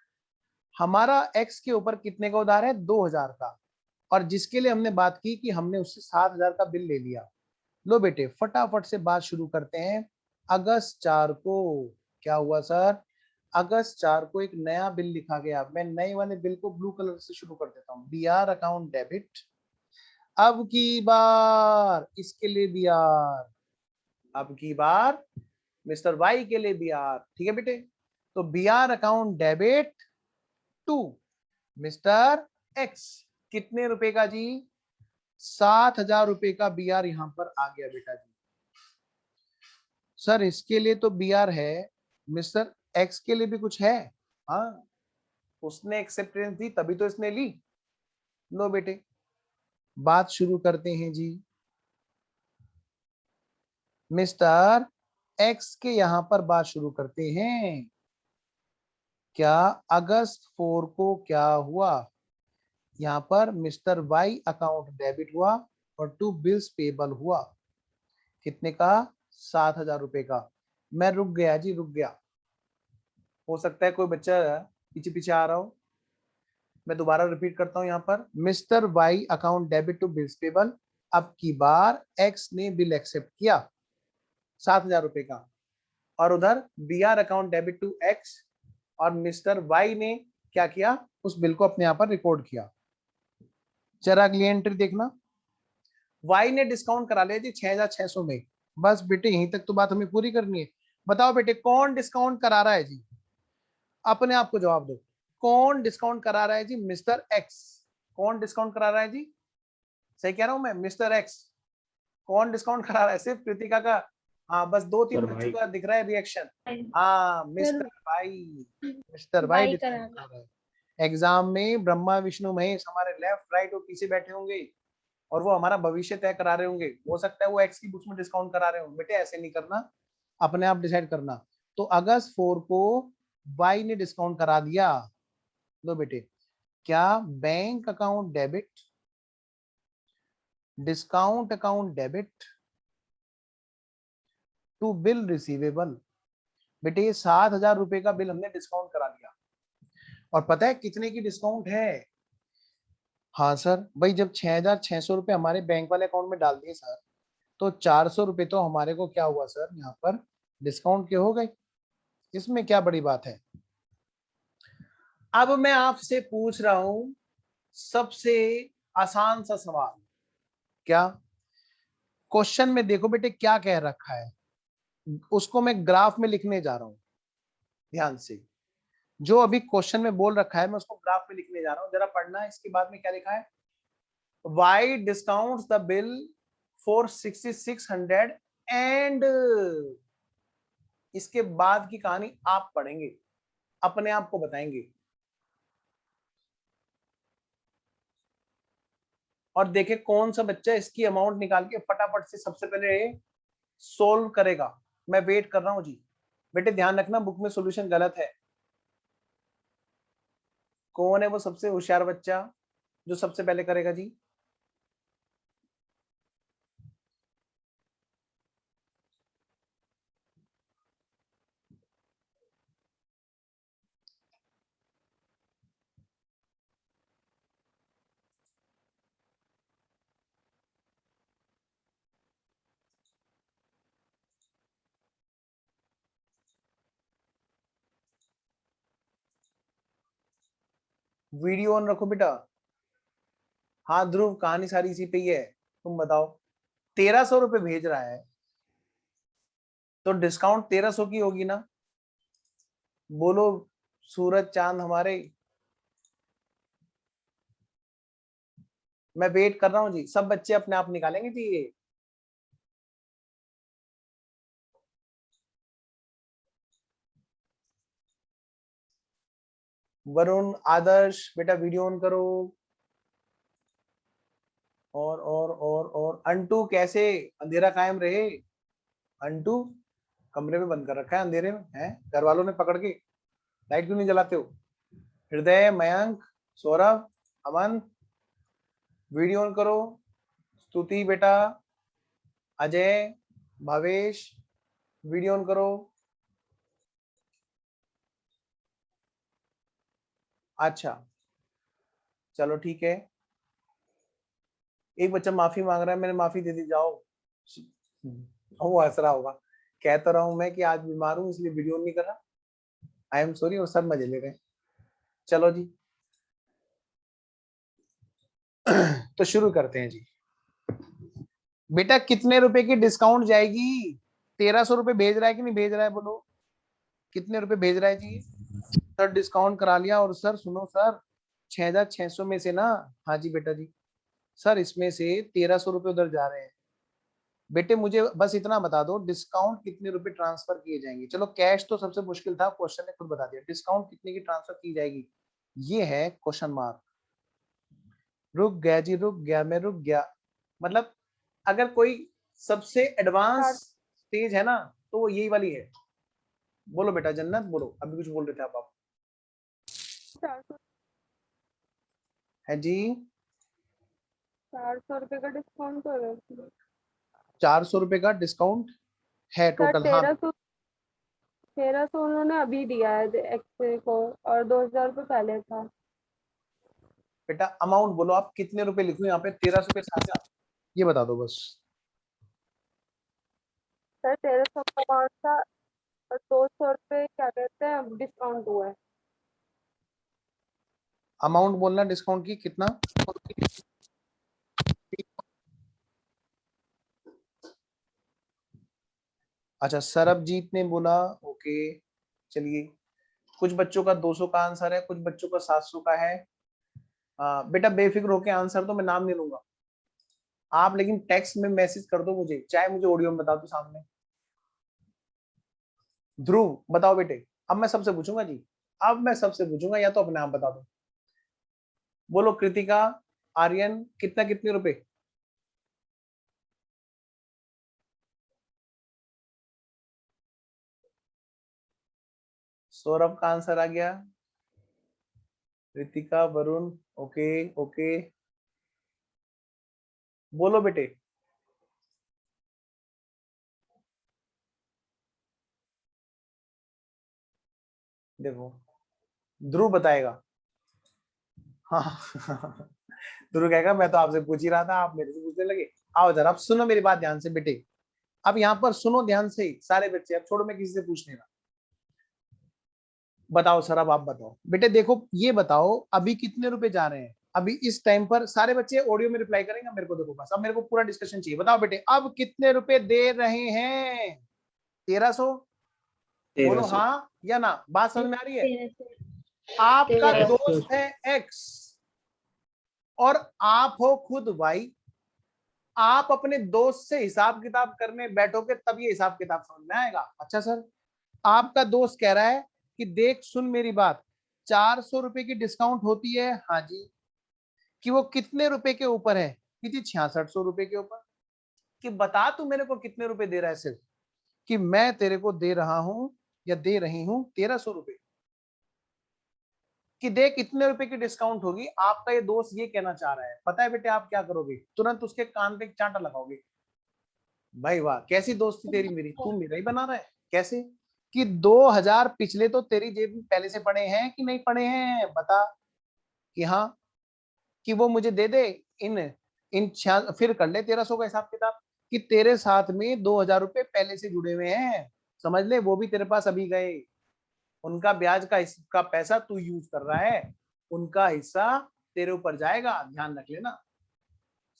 हमारा एक्स के ऊपर कितने का उधार है? 2000 का, और जिसके लिए हमने बात की कि हमने उससे 7000 का बिल ले लिया। लो बेटे फटाफट से बात शुरू करते हैं। अगस्त 4 को क्या हुआ सर? अगस्त 4 को एक नया बिल लिखा गया। मैं नए वाले बिल को ब्लू कलर से शुरू कर देता हूँ। बीआर अकाउंट डेबिट, अब की बार इसके लिए बीआर, अब की बार मिस्टर वाई के लिए बीआर। ठीक है बेटे, तो BR account debit to mister X, कितने रुपए का जी? 7000 रुपए का बीआर यहां पर आ गया बेटा जी। सर इसके लिए तो बीआर है, मिस्टर एक्स के लिए भी कुछ है? हाँ, उसने एक्सेप्टेंस दी तभी तो इसने ली। लो बेटे बात शुरू करते हैं जी। मिस्टर एक्स के यहां पर बात शुरू करते हैं। क्या अगस्त 4 को क्या हुआ? यहाँ पर मिस्टर वाई अकाउंट डेबिट हुआ और टू बिल्स पेबल हुआ। कितने का? 7000 रुपए का। मैं रुक गया जी, रुक गया। हो सकता है कोई बच्चा पीछे पीछे आ रहा हो, मैं दोबारा रिपीट करता हूं। यहाँ पर mister Y account debit to bills payable, अब की बार एक्स ने बिल एक्सेप्ट किया 7000 रुपए का, और उधर B R account debit to X, और मिस्टर वाई ने क्या किया? उस बिल को अपने यहाँ पर रिकॉर्ड किया। जरा अगली एंट्री देखना। वाई ने डिस्काउंट करा लिया जी 6600 में। बस बेटे यहीं तक तो बात हमें पूरी करनी है। बताओ बेटे कौन डिस्काउंट करा रहा है जी? अपने आप को जवाब दो, कौन डिस्काउंट करा रहा है जी? Mister X. कौन डिस्काउंट करा रहा है जी? सही कह रहा हूं मैं, मिस्टर एक्स। कौन डिस्काउंट करा रहा है? सिर्फ कृतिका का। हाँ बस 2-3 बच्चों का दिख रहा है रिएक्शन। हाँ मिस्टर भाई, मिस्टर भाई वाई डिस्काउंट करा करा रहा है। एग्जाम में ब्रह्मा विष्णु महेश हमारे लेफ्ट राइट और पीछे बैठे होंगे, और वो हमारा भविष्य तय करा रहे होंगे, हो सकता है वो एक्स की बुक्स में डिस्काउंट करा रहे हो। बेटे ऐसे नहीं करना, अपने आप डिसाइड करना। तो अगस्त 4 को वाई ने डिस्काउंट करा दिया। लो बेटे, क्या bank account debit, discount account debit to bill receivable. बेटे ये 7,000 रुपए का बिल हमने डिस्काउंट करा दिया। और पता है कितने की डिस्काउंट है? हाँ सर, भाई जब 6,600 रुपए हमारे बैंक वाले अकाउंट में डाल दिए सर, तो 400 रुपए तो हमारे को क्या हुआ सर, यहाँ पर डिस्काउंट के हो गए। इसमें क्या बड़ी बात है? अब मैं आपसे पूछ रहा हूं सबसे आसान सा सवाल। क्या क्वेश्चन में देखो बेटे क्या कह रखा है, उसको मैं ग्राफ में लिखने जा रहा हूं। ध्यान से, जो अभी क्वेश्चन में बोल रखा है मैं उसको ग्राफ में लिखने जा रहा हूं, जरा पढ़ना। इसके बाद में क्या लिखा है? Y discounts the bill for 6600 and, इसके बाद की कहानी आप पढ़ेंगे, अपने आप को बताएंगे। और देखे कौन सा बच्चा इसकी अमाउंट निकाल के फटाफट से सबसे पहले सोल्व करेगा। मैं वेट कर रहा हूं जी। बेटे ध्यान रखना, बुक में सॉल्यूशन गलत है। कौन है वो सबसे होशियार बच्चा जो सबसे पहले करेगा जी? वीडियो ऑन रखो बेटा। हाँ ध्रुव, कहानी सारी इसी पे ही है। तुम बताओ, 1,300 रुपए भेज रहा है तो डिस्काउंट 1,300 की होगी ना? बोलो सूरज चांद हमारे। मैं वेट कर रहा हूँ जी, सब बच्चे अपने आप निकालेंगे जी ये। वरुण, आदर्श, बेटा वीडियो ऑन करो। और अंटू, कैसे अंधेरा कायम रहे? अंटू कमरे में बंद कर रखा है अंधेरे में, है घर वालों ने पकड़ के। लाइट क्यों नहीं जलाते हो? हृदय, मयंक, सौरभ, अमन, वीडियो ऑन करो। स्तुति बेटा, अजय, भावेश, वीडियो ऑन करो। अच्छा चलो ठीक है। एक बच्चा माफी मांग रहा है, मैंने माफी दे दी, जाओ। वो हंस रहा होगा। कह तो रहा हूं मैं कि आज बीमार हूं इसलिए वीडियो नहीं कर रहा। आई एम सॉरी, और सब मजे ले रहे हैं। चलो जी तो शुरू करते हैं जी। बेटा कितने रुपए की डिस्काउंट जाएगी? 1,300 रुपए भेज रहा है कि नहीं भेज रहा है? बोलो कितने रुपए भेज रहा है जी? सर डिस्काउंट करा लिया। और सर सुनो सर, 6,600 में से ना, हाँ जी बेटा जी, सर इसमें से 1,300 रुपए उधर जा रहे हैं। बेटे मुझे बस इतना बता दो, डिस्काउंट कितने रुपए ट्रांसफर किए जाएंगे? चलो कैश तो सबसे मुश्किल था, क्वेश्चन ने खुद बता दिया। डिस्काउंट कितने की ट्रांसफर की जाएगी, ये है क्वेश्चन मार्क। रुक गया जी, रुक गया, मैं रुक गया। मतलब अगर कोई सबसे एडवांस स्टेज है ना तो वो यही वाली है। बोलो बेटा जन्नत, बोलो, अभी कुछ बोल रहे थे आप। 400 है जी, 400 रुपए का डिस्काउंट हो रहा है उसमें। 400 रुपए का डिस्काउंट है सर टोटल। हाँ 1300 उन्होंने अभी दिया है एक्सरे को, और 2,000 रुपए पहले था। बेटा अमाउंट बोलो, आप कितने रुपए लिखो यहाँ पे? 1,300 के साथ साथ ये बता दो बस। सर 1,300 का अमाउंट था और 200 रुपए क्या कहते हैं डिस्काउंट हुआ है। अमाउंट बोलना डिस्काउंट की कितना? अच्छा सरबजीत ने बोला ओके। चलिए, कुछ बच्चों का 200 का आंसर है, कुछ बच्चों का 700 का है। बेटा बेफिक्र होके आंसर तो मैं नाम नहीं लूंगा आप, लेकिन टेक्स्ट में मैसेज कर दो मुझे, चाहे मुझे ऑडियो में बता दो सामने। ध्रुव बताओ बेटे। अब मैं सबसे पूछूंगा जी, अब मैं सबसे पूछूंगा, या तो अपने आप बता दो। बोलो कृतिका, आर्यन, कितना कितने रुपए? सौरभ का आंसर आ गया, रितिका, वरुण, ओके ओके, बोलो बेटे। देखो ध्रुव बताएगा। हाँ ध्रुव कहेगा मैं तो आपसे पूछ ही रहा था, आप मेरे से पूछने लगे। आओ जरा अब सुनो मेरी बात ध्यान से बेटे, अब यहाँ पर सुनो ध्यान से सारे बच्चे, अब छोड़ो मैं किसी से पूछने का। बताओ सर, अब आप बताओ बेटे। देखो ये बताओ अभी कितने रुपए जा रहे हैं अभी इस टाइम पर, सारे बच्चे ऑडियो में रिप्लाई करेंगे मेरे को। देखो बस अब मेरे को पूरा डिस्कशन चाहिए। बताओ बेटे अब कितने रुपए दे रहे हैं? 1300। बोलो हाँ या ना, बात समझ में आ रही है? आपका 1300। दोस्त है एक्स और आप हो खुद वाई। आप अपने दोस्त से हिसाब किताब करने बैठोगे तब ये हिसाब किताब समझ में आएगा। अच्छा सर, आपका दोस्त कह रहा है कि देख सुन मेरी बात, 400 रुपए की डिस्काउंट होती है, हाँ जी, कि वो कितने रुपए के ऊपर है? कि जी 6600 रुपए के ऊपर। कि बता तू मेरे को कितने रुपए दे रहा है? सिर्फ कि मैं तेरे को दे रहा हूं या दे रही हूं 1300 रुपए, कि देख कितने रुपए की डिस्काउंट होगी। आपका ये दोस्त ये कहना चाह रहा है। पता है बेटे आप क्या करोगे? तुरंत उसके कान पे एक चांटा लगाओगे। भाई वाह, कैसी दोस्ती तेरी मेरी, तू मेरा ही बना रहा है। कैसे? कि 2000 पिछले तो तेरी जेब में पहले से पड़े हैं कि नहीं पड़े हैं? बता। कि हाँ, कि वो मुझे दे दे। इन इन फिर कर ले 1300 का हिसाब किताब, कि तेरे साथ में 2000 रुपए पहले से जुड़े हुए हैं। समझ ले, वो भी तेरे पास अभी गए। उनका ब्याज का पैसा तू यूज कर रहा है, उनका हिस्सा तेरे ऊपर जाएगा, ध्यान रख लेना।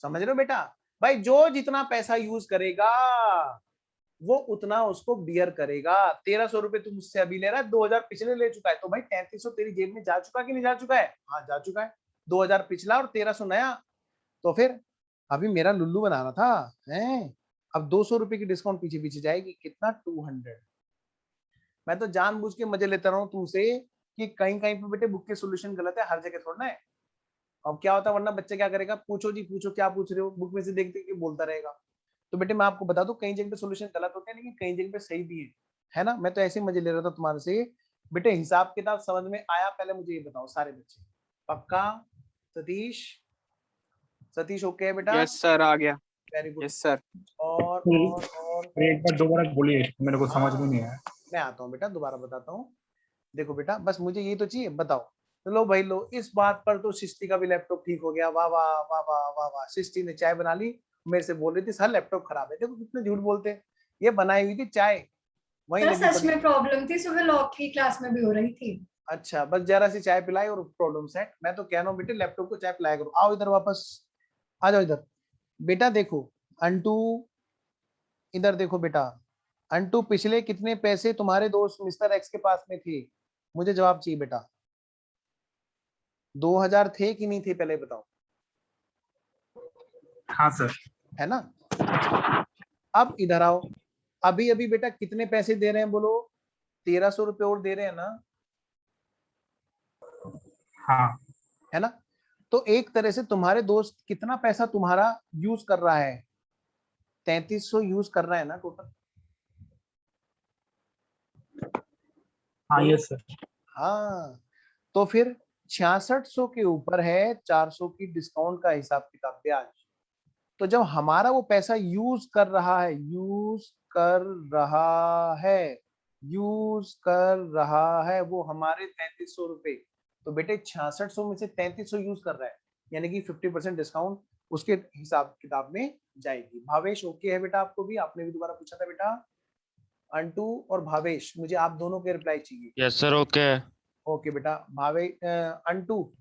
समझ रहे हो बेटा? भाई जो जितना पैसा यूज करेगा वो उतना उसको बियर करेगा। 1300 रुपए तू मुझसे अभी ले रहा है, 2000 पिछले ले चुका है, तो भाई 3300 तेरी जेब में जा चुका कि नहीं जा चुका है? हाँ जा चुका है। 2000 पिछला और 1300 नया। तो फिर अभी मेरा लुल्लू बनाना था है। अब 200 रुपए की डिस्काउंट पीछे पीछे जाएगी, कितना? 200। मैं तो जानबूझ के मजे लेता रहा हूँ तुमसे, कि कहीं कहीं पे बेटे बुक के सोल्यूशन गलत है, हर जगह थोड़ा ना है। अब क्या होता है, वरना बच्चे क्या करेगा, पूछो जी पूछो क्या पूछ रहे हो, बुक में से देख देख के बोलता रहेगा। तो बेटे मैं आपको बता दूं, कई जगह पे सोल्यूशन गलत होते हैं लेकिन कई जगह पे सही भी है ना। मैं तो ऐसे ही मजे ले रहा था तुम्हारे से। बेटे हिसाब किताब समझ में आया? पहले मुझे ये बताओ सारे बच्चे, पक्का? सतीश, सतीश ओके है बेटा? यस सर, आ गया। Very good. Yes sir. और एक बार दोबारा बोलिए, मेरे को समझ में हाँ, नहीं आया। मैं आता हूँ बेटा, दोबारा बताता हूँ। देखो बेटा बस मुझे ये तो चाहिए, बताओ। तो लो भाई लो, इस बात पर तो सृष्टि का भी लैपटॉप ठीक हो गया। वाह वाह वाह वाह वाह वाह, सृष्टि ने चाय बना ली। मेरे से बोल रही थी सर लैपटॉप खराब है। देखो कितने झूठ बोलते हैं। ये बनाई हुई थी चाय, वहीं सर लगी सच पड़ी। में प्रॉब्लम थी, सुबह लॉ की क्लास में भी हो रही थी। अच्छा, बस जरा सी चाय पिलाई और प्रॉब्लम सेट। मैं तो कह रहा हूँ बेटे लैपटॉप को चाय पिलाया करो। आओ इधर वापस, आ जाओ इधर। बेटा देखो अंटू, इधर देखो बेटा। अंटू पिछले कितने पैसे तुम्हारे दोस्त मिस्टर एक्स के पास में थे? मुझे जवाब चाहिए बेटा। 2000 थे कि नहीं थे, पहले बताओ। हाँ सर। है ना? अच्छा, अब इधर आओ। अभी अभी बेटा कितने पैसे दे रहे हैं बोलो? 1300 रुपए और दे रहे हैं ना? हाँ। है ना? तो एक तरह से तुम्हारे दोस्त कितना पैसा तुम्हारा यूज कर रहा है? 3300 यूज कर रहा है ना टोटल? हाँ यस सर। हाँ, तो फिर 6600 के ऊपर है 400 की डिस्काउंट का हिसाब किताब ब्याज। तो जब हमारा वो पैसा यूज कर रहा है, यूज कर रहा है, यूज कर रहा है वो हमारे 3300 रुपए, तो बेटे 6600 में से 3300 यूज कर रहा है, यानी कि 50% डिस्काउंट उसके हिसाब किताब में जाएगी। भावेश ओके है बेटा? आपको भी, आपने भी दोबारा पूछा था बेटा। अंटू और भावेश, मुझे आप दोनों के रिप्लाई चाहिए। Yes sir, okay. ओके बेटा। भावे अंटू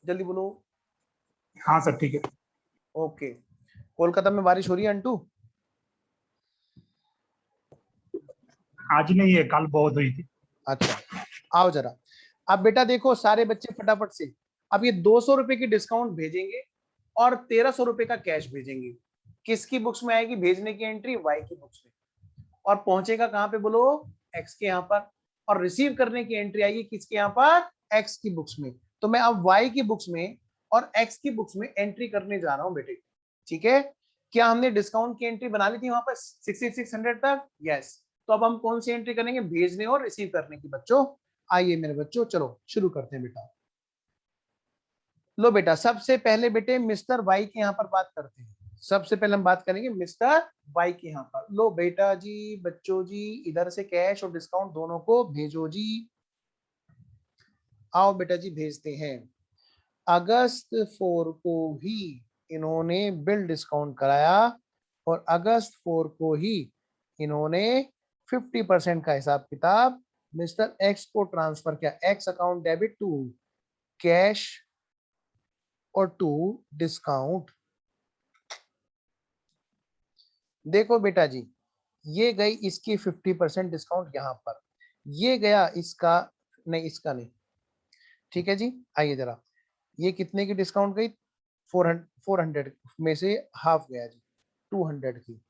जल्दी बोलो। हाँ सर ठीक है। ओके। कोलकाता में बारिश हो रही है अंटू? आज नहीं है, कल बहुत हुई थी। अच्छा, आओ जरा। अब बेटा देखो सारे बच्चे फटाफट से, अब ये 200 रुपए की डिस्काउंट भेजेंगे और 1300 रुपए का कैश भेजेंगे। किसकी बुक्स में आएगी भेजने की एंट्री? वाई की बुक्स में। और पहुंचेगा कहां पे बोलो? एक्स के यहाँ पर। और रिसीव करने की एंट्री आएगी किसके यहाँ पर? एक्स की बुक्स में। तो मैं अब वाई की बुक्स में और एक्स की बुक्स में एंट्री करने जा रहा हूं बेटे। ठीक है? क्या हमने डिस्काउंट की एंट्री बना ली थी वहां पर 6600 तक? यस। तो अब हम कौन सी एंट्री करेंगे? भेजने और रिसीव करने की बच्चों। आइए मेरे बच्चों, चलो शुरू करते हैं बेटा। लो बेटा, सबसे पहले बेटे मिस्टर वाई के यहाँ पर बात करते हैं। सबसे पहले हम बात करेंगे मिस्टर वाई के यहाँ पर। लो बेटा जी, बच्चों जी, इधर से कैश और डिस्काउंट दोनों को भेजो जी। आओ बेटा जी, भेजते हैं। अगस्त 4 को ही इन्होंने बिल डिस्काउंट कराया और अगस्त 4 को ही इन्होंने 50% का हिसाब किताब मिस्टर एक्स को ट्रांसफर किया। X account debit to cash और टू डिस्काउंट। देखो बेटा जी, ये गई इसकी 50% डिस्काउंट यहाँ पर, ये गया इसका, नहीं इसका नहीं, ठीक है जी। आइए जरा, ये कितने की डिस्काउंट गई? 400 में से हाफ गया जी, 200 की।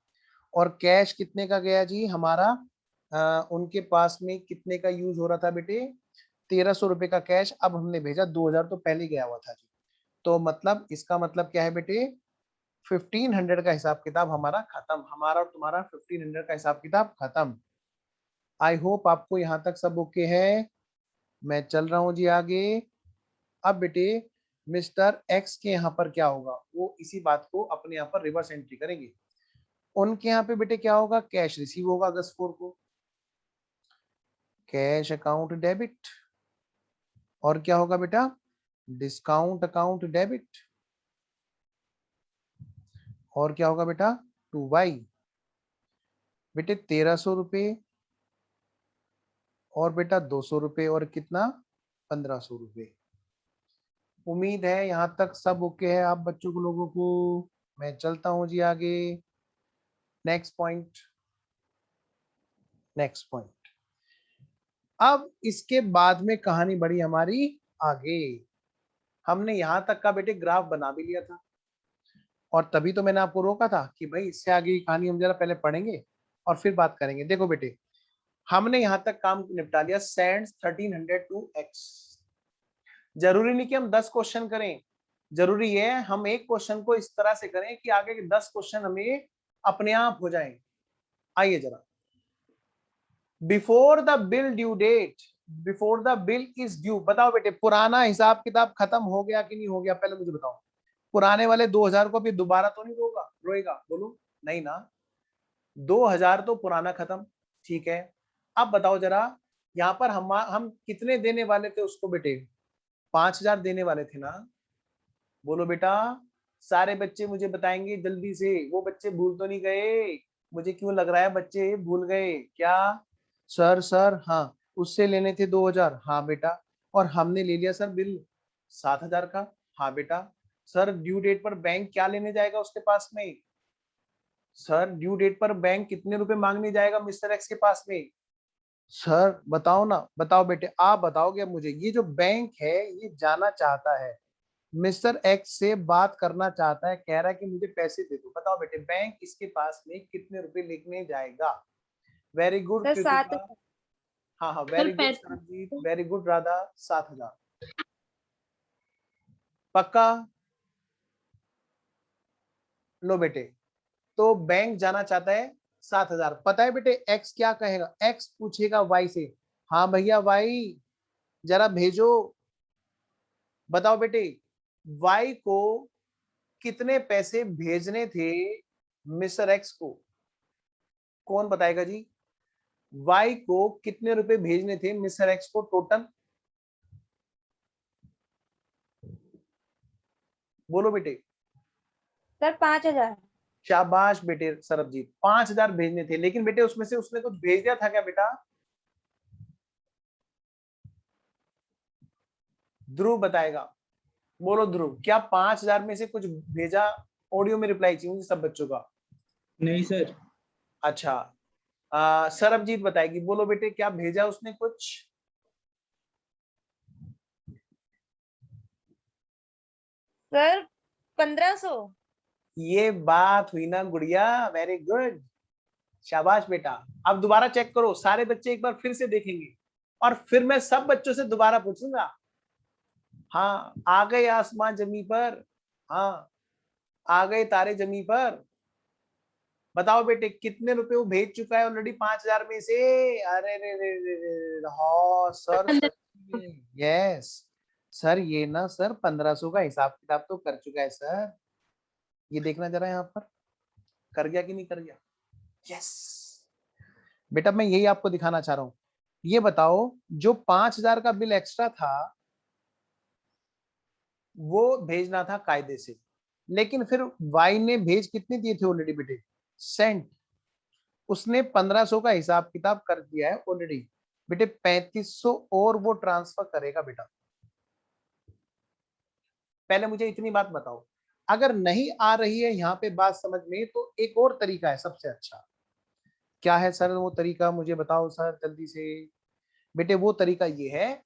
और कैश कितने का गया जी हमारा? उनके पास में कितने का यूज हो रहा था बेटे? 1300 रुपए का कैश। अब हमने भेजा 2000 तो पहले गया हुआ था जी, तो मतलब इसका मतलब क्या है बेटे? 1500 का हिसाब किताब हमारा खत्म। हमारा और तुम्हारा 1500 का हिसाब किताब खत्म। आई होप आपको यहाँ तक सब ओके है। मैं चल रहा हूँ जी आगे। अब बेटे मिस्टर एक्स के यहाँ पर क्या होगा, वो इसी बात को अपने यहाँ पर रिवर्स एंट्री करेंगे। उनके यहाँ पे बेटे क्या होगा? कैश रिसीव होगा अगस्त 4 को, कैश अकाउंट डेबिट। और क्या होगा बेटा? Discount account debit. और क्या होगा बेटा? To Y. बेटे 1300 रुपए और बेटा 200 रुपए और कितना? 1500 रुपए। उम्मीद है यहां तक सब ओके है आप बच्चों को, लोगों को। मैं चलता हूं जी आगे। Next point, next point. अब इसके बाद में कहानी बढ़ी हमारी आगे। हमने यहां तक का बेटे ग्राफ बना भी लिया था, और तभी तो मैंने आपको रोका था कि भाई इससे आगे की कहानी हम जरा पहले पढ़ेंगे और फिर बात करेंगे। देखो बेटे, हमने यहां तक काम निपटा लिया। Sends 1300 to X. जरूरी नहीं कि हम 10 क्वेश्चन करें, जरूरी है हम एक क्वेश्चन को इस तरह से करें कि आगे के 10 क्वेश्चन हमें अपने आप हो जाएं। आइए जरा, before the bill due date, before the bill is due. बताओ बेटे, पुराना हिसाब किताब खत्म हो गया कि नहीं हो गया? पहले मुझे बताओ। पुराने वाले 2000 को अभी दोबारा तो नहीं रोएगा? बोलो नहीं ना। 2000 तो पुराना खत्म, ठीक है। अब बताओ जरा, यहाँ पर हम कितने देने वाले थे उसको बेटे? 5000 देने वाले थे ना? बोलो बेटा, सारे बच्चे मुझे बताएंगे जल्दी से। वो बच्चे भूल तो नहीं गए? मुझे क्यों लग रहा है बच्चे भूल गए क्या? सर हाँ, उससे लेने थे 2000। हाँ बेटा। और हमने ले लिया सर बिल 7000 का। हाँ बेटा। सर ड्यू डेट पर बैंक क्या लेने जाएगा उसके पास में? सर ड्यू डेट पर बैंक कितने रुपए मांगने जाएगा मिस्टर एक्स के पास में? सर बताओ ना, बताओ बेटे, आप बताओगे अब मुझे। ये जो बैंक है ये जाना चाहता है, मिस्टर एक्स से बात करना चाहता है, कह रहा है कि मुझे पैसे दे दो। बताओ बेटे, बैंक इसके पास में कितने रुपए लेने जाएगा? Very good sir Kritika. 7। हाँ हाँ, very good Sarabjit, very good Radha. 7000 पक्का? लो बेटे, तो बैंक जाना चाहता है 7000। पता है बेटे एक्स क्या कहेगा? एक्स पूछेगा वाई से, हाँ भैया वाई जरा भेजो। बताओ बेटे, वाई को कितने पैसे भेजने थे मिस्टर एक्स को? कौन बताएगा जी? वाई को कितने रुपए भेजने थे मिस्टर एक्स को टोटल? बोलो बेटे। सर 5000। शाबाश बेटे सरबजीत, 5000 भेजने थे। लेकिन बेटे उसमें से उसने कुछ भेज दिया था क्या बेटा? ध्रुव बताएगा। बोलो ध्रुव, क्या 5000 में से कुछ भेजा? ऑडियो में रिप्लाई चाहिए मुझे सब बच्चों का। नहीं सर। अच्छा, सरबजीत बताएगी। बोलो बेटे, क्या भेजा उसने कुछ? सर 1500। ये बात हुई ना गुड़िया, वेरी गुड, शाबाश बेटा। अब दोबारा चेक करो, सारे बच्चे एक बार फिर से देखेंगे और फिर मैं सब बच्चों से दोबारा पूछूंगा। हाँ, आ गए आसमान जमी पर, हाँ आ गए तारे जमी पर। बताओ बेटे कितने रुपए वो भेज चुका है ऑलरेडी 5,000 में से? अरे रे रे रे रे हाँ सर, यस सर, ये ना सर 1,500 का हिसाब किताब तो कर चुका है सर। ये देखना जरा यहाँ पर, कर गया कि नहीं कर गया? यस बेटा, मैं यही आपको दिखाना चाह रहा हूँ। ये बताओ जो 5,000 का बिल एक्स्ट्रा था वो भेजना था कायदे से, लेकिन फिर वाई ने भेज कितने दिए थे ऑलरेडी बेटे? सेंट। उसने 1,500 का हिसाब किताब कर दिया है ऑलरेडी बेटे। 3,500 और वो ट्रांसफर करेगा बेटा। पहले मुझे इतनी बात बताओ, अगर नहीं आ रही है यहाँ पे बात समझ में, तो एक और तरीका है सबसे अच्छा। क्या है सर वो तरीका? मुझे बताओ सर जल्दी से। बेटे वो तरीका ये है,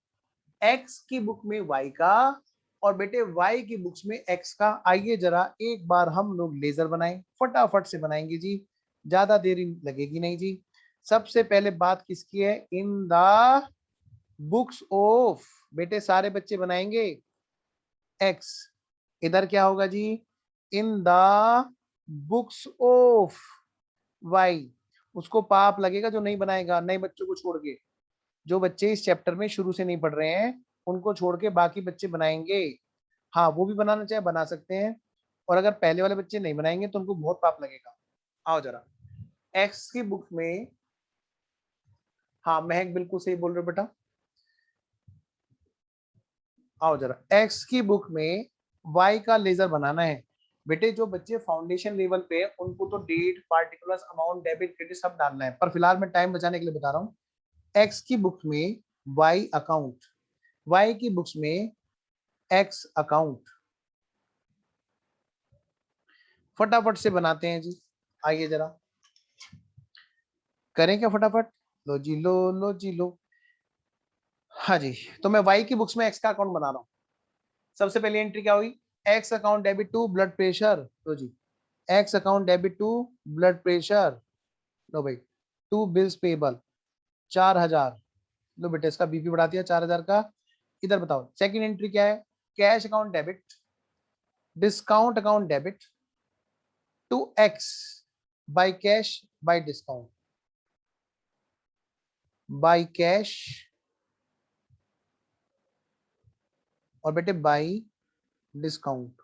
एक्स की बुक में वाई का और बेटे वाई की बुक्स में एक्स का। आइए जरा एक बार हम लोग लेजर बनाएं, फटाफट से बनाएंगे जी, ज्यादा देरी लगेगी नहीं जी। सबसे पहले बात किसकी है? इन द बुक्स ऑफ, बेटे सारे बच्चे बनाएंगे एक्स। इधर क्या होगा जी? In the books of Y. उसको पाप लगेगा जो नहीं बनाएगा, नए बच्चों को छोड़ के। जो बच्चे इस चैप्टर में शुरू से नहीं पढ़ रहे हैं उनको छोड़ के बाकी बच्चे बनाएंगे। हाँ वो भी बनाना चाहे बना सकते हैं, और अगर पहले वाले बच्चे नहीं बनाएंगे तो उनको बहुत पाप लगेगा। आओ जरा एक्स की बुक में, हाँ महक बिल्कुल सही बोल रहे हो बेटा। आओ जरा एक्स की बुक में वाई का लेजर बनाना है। बेटे जो बच्चे फाउंडेशन लेवल पे है उनको तो date, particulars, amount, debit, credit सब डालना है, पर फिलहाल मैं टाइम बचाने के लिए बता रहा हूँ। एक्स की बुक में वाई अकाउंट, वाई की बुक्स में एक्स अकाउंट। फटाफट से बनाते हैं जी। आइए जरा करें क्या फटाफट? लो जी लो, लो जी लो। हाँ जी, तो मैं वाई की बुक्स में एक्स का अकाउंट बना रहा हूँ। सबसे पहली एंट्री क्या हुई? X account debit to blood pressure. लो जी, X account debit to blood pressure. लो भाई, टू बिल्स पेबल 4,000। लो बेटा इसका बीपी बढ़ा दिया 4,000 का। इधर बताओ सेकंड एंट्री क्या है? Cash account debit, discount account debit to X by cash by discount, by cash और बेटे बाय डिस्काउंट।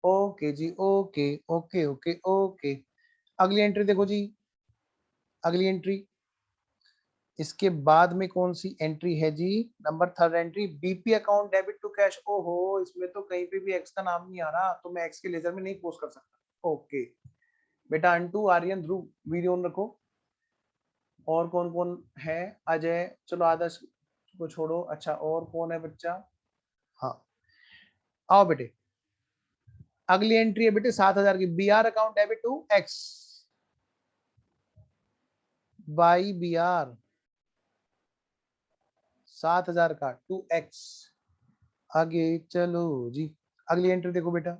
ओके जी, ओके ओके ओके ओके। अगली एंट्री देखो जी, अगली एंट्री इसके बाद में कौन सी एंट्री है जी? Number third entry, BP account debit to cash. ओहो, इसमें तो कहीं पे भी एक्स का नाम नहीं आ रहा, तो मैं एक्स के लेजर में नहीं पोस्ट कर सकता। ओके बेटा, अंटू, आर्यन, ध्रुव वीडियो ऑन रखो। और कौन कौन है? अजय, चलो आदर्श को छोड़ो। अच्छा और कौन है बच्चा? हाँ आओ बेटे, अगली एंट्री है बेटे 7,000 की, B R account debit to X by B R. 7,000 का टू एक्स। आगे चलो जी, अगली एंट्री देखो बेटा,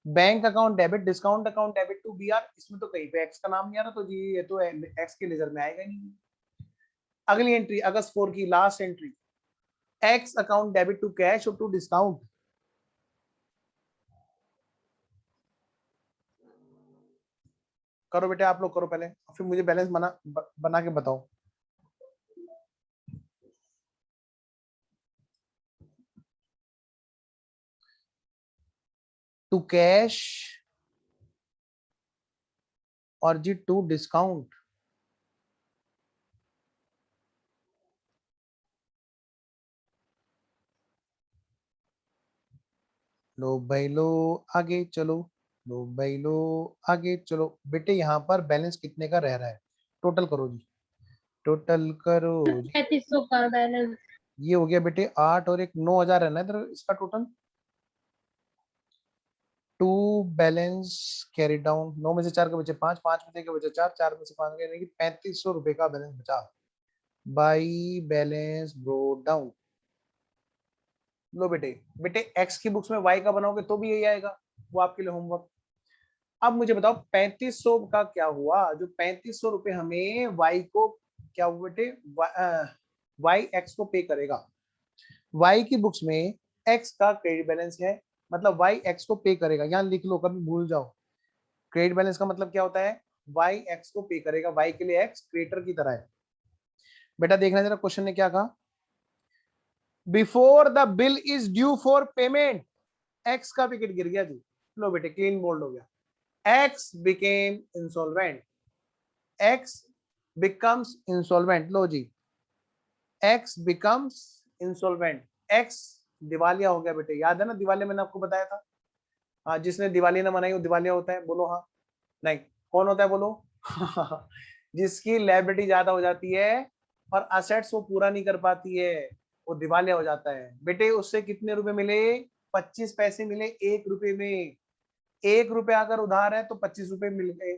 bank account debit, discount account debit to B R. इसमें तो कहीं पे एक्स का नाम नहीं आ रहा, तो जी ये तो एक्स के लेजर में आएगा नहीं। अगली एंट्री अगस्त 4 की last entry, X account debit to cash और टू डिस्काउंट। करो बेटे आप लोग करो पहले, फिर मुझे बैलेंस बना के बताओ। टू कैश और जी टू डिस्काउंट। लो भाई लो, आगे चलो। लो भाई लो, आगे चलो। बेटे यहाँ पर बैलेंस कितने का रह रहा है? टोटल करो जी, टोटल करो जी। 3,500 का बैलेंस। ये हो गया बेटे 8 और एक 9,000 है ना इधर इसका total. To balance carry down, 9 में से 4 के बचे 5, 5 में से के बचे 4, 4 में से 5 यानी कि 3,500 रुपए का बैलेंस बचा। By balance brought down. लो बेटे, बेटे एक्स की बुक्स में वाई का बनाओगे तो भी यही आएगा, वो आपके लिए होमवर्क। अब मुझे बताओ 3,500 का क्या हुआ? जो 3,500 रुपए हमें वाई को क्या हुआ बेटे? वाई एक्स को पे करेगा। वाई की बुक्स में एक्स का क्रेडिट बैलेंस है, मतलब वाई एक्स को पे करेगा, यहाँ लिख लो कभी भूल जाओ। क्रेडिट बैलेंस का मतलब क्या होता है, वाई एक्स को पे करेगा, वाई के लिए एक्स क्रेडिटर की तरह है। बेटा देखना जरा क्वेश्चन ने क्या कहा, before the bill is due for payment, X का विकेट गिर गया जी, लो बेटे क्लीन बोल्ड हो गया, X became insolvent, X becomes insolvent, लो जी एक्स बिकम्स इंसॉल्वेंट, एक्स दिवालिया हो गया बेटे, याद है ना दिवालिया मैंने आपको बताया था, हाँ जिसने दिवाली ना मनाई वो दिवालिया होता है, बोलो हाँ, नहीं कौन होता है बोलो जिसकी लायबिलिटी ज्यादा हो जाती है और असेट्स वो पूरा नहीं कर पाती है, वो दिवालिया हो जाता है बेटे। उससे कितने रुपए मिले, 25 पैसे मिले 1 रुपए में, 1 रुपया अगर उधार है तो 25 रुपए मिल गए,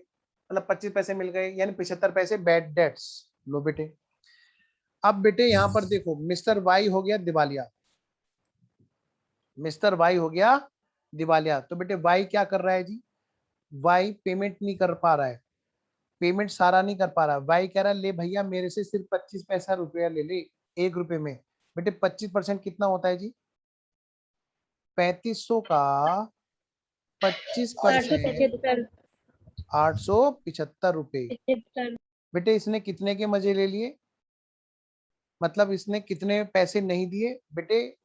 मतलब 25 पैसे मिल गए, यानी 75 पैसे बैड डेट्स। लो बेटे अब बेटे यहां पर देखो मिस्टर वाई हो गया दिवालिया, मिस्टर वाई हो गया दिवालिया, तो बेटे वाई क्या कर रहा है जी, वाई पेमेंट नहीं कर पा रहा है, पेमेंट सारा नहीं कर पा रहा, वाई कह रहा है ले भैया मेरे से सिर्फ 25 पैसा रुपया ले ले 1 रुपए में। बेटे 25% कितना होता है जी, 3500 का 25%, 875 रुपए। बेटे इसने कितने के मजे ले लिए, मतलब इसने कितने पैसे नहीं दिए बेटे,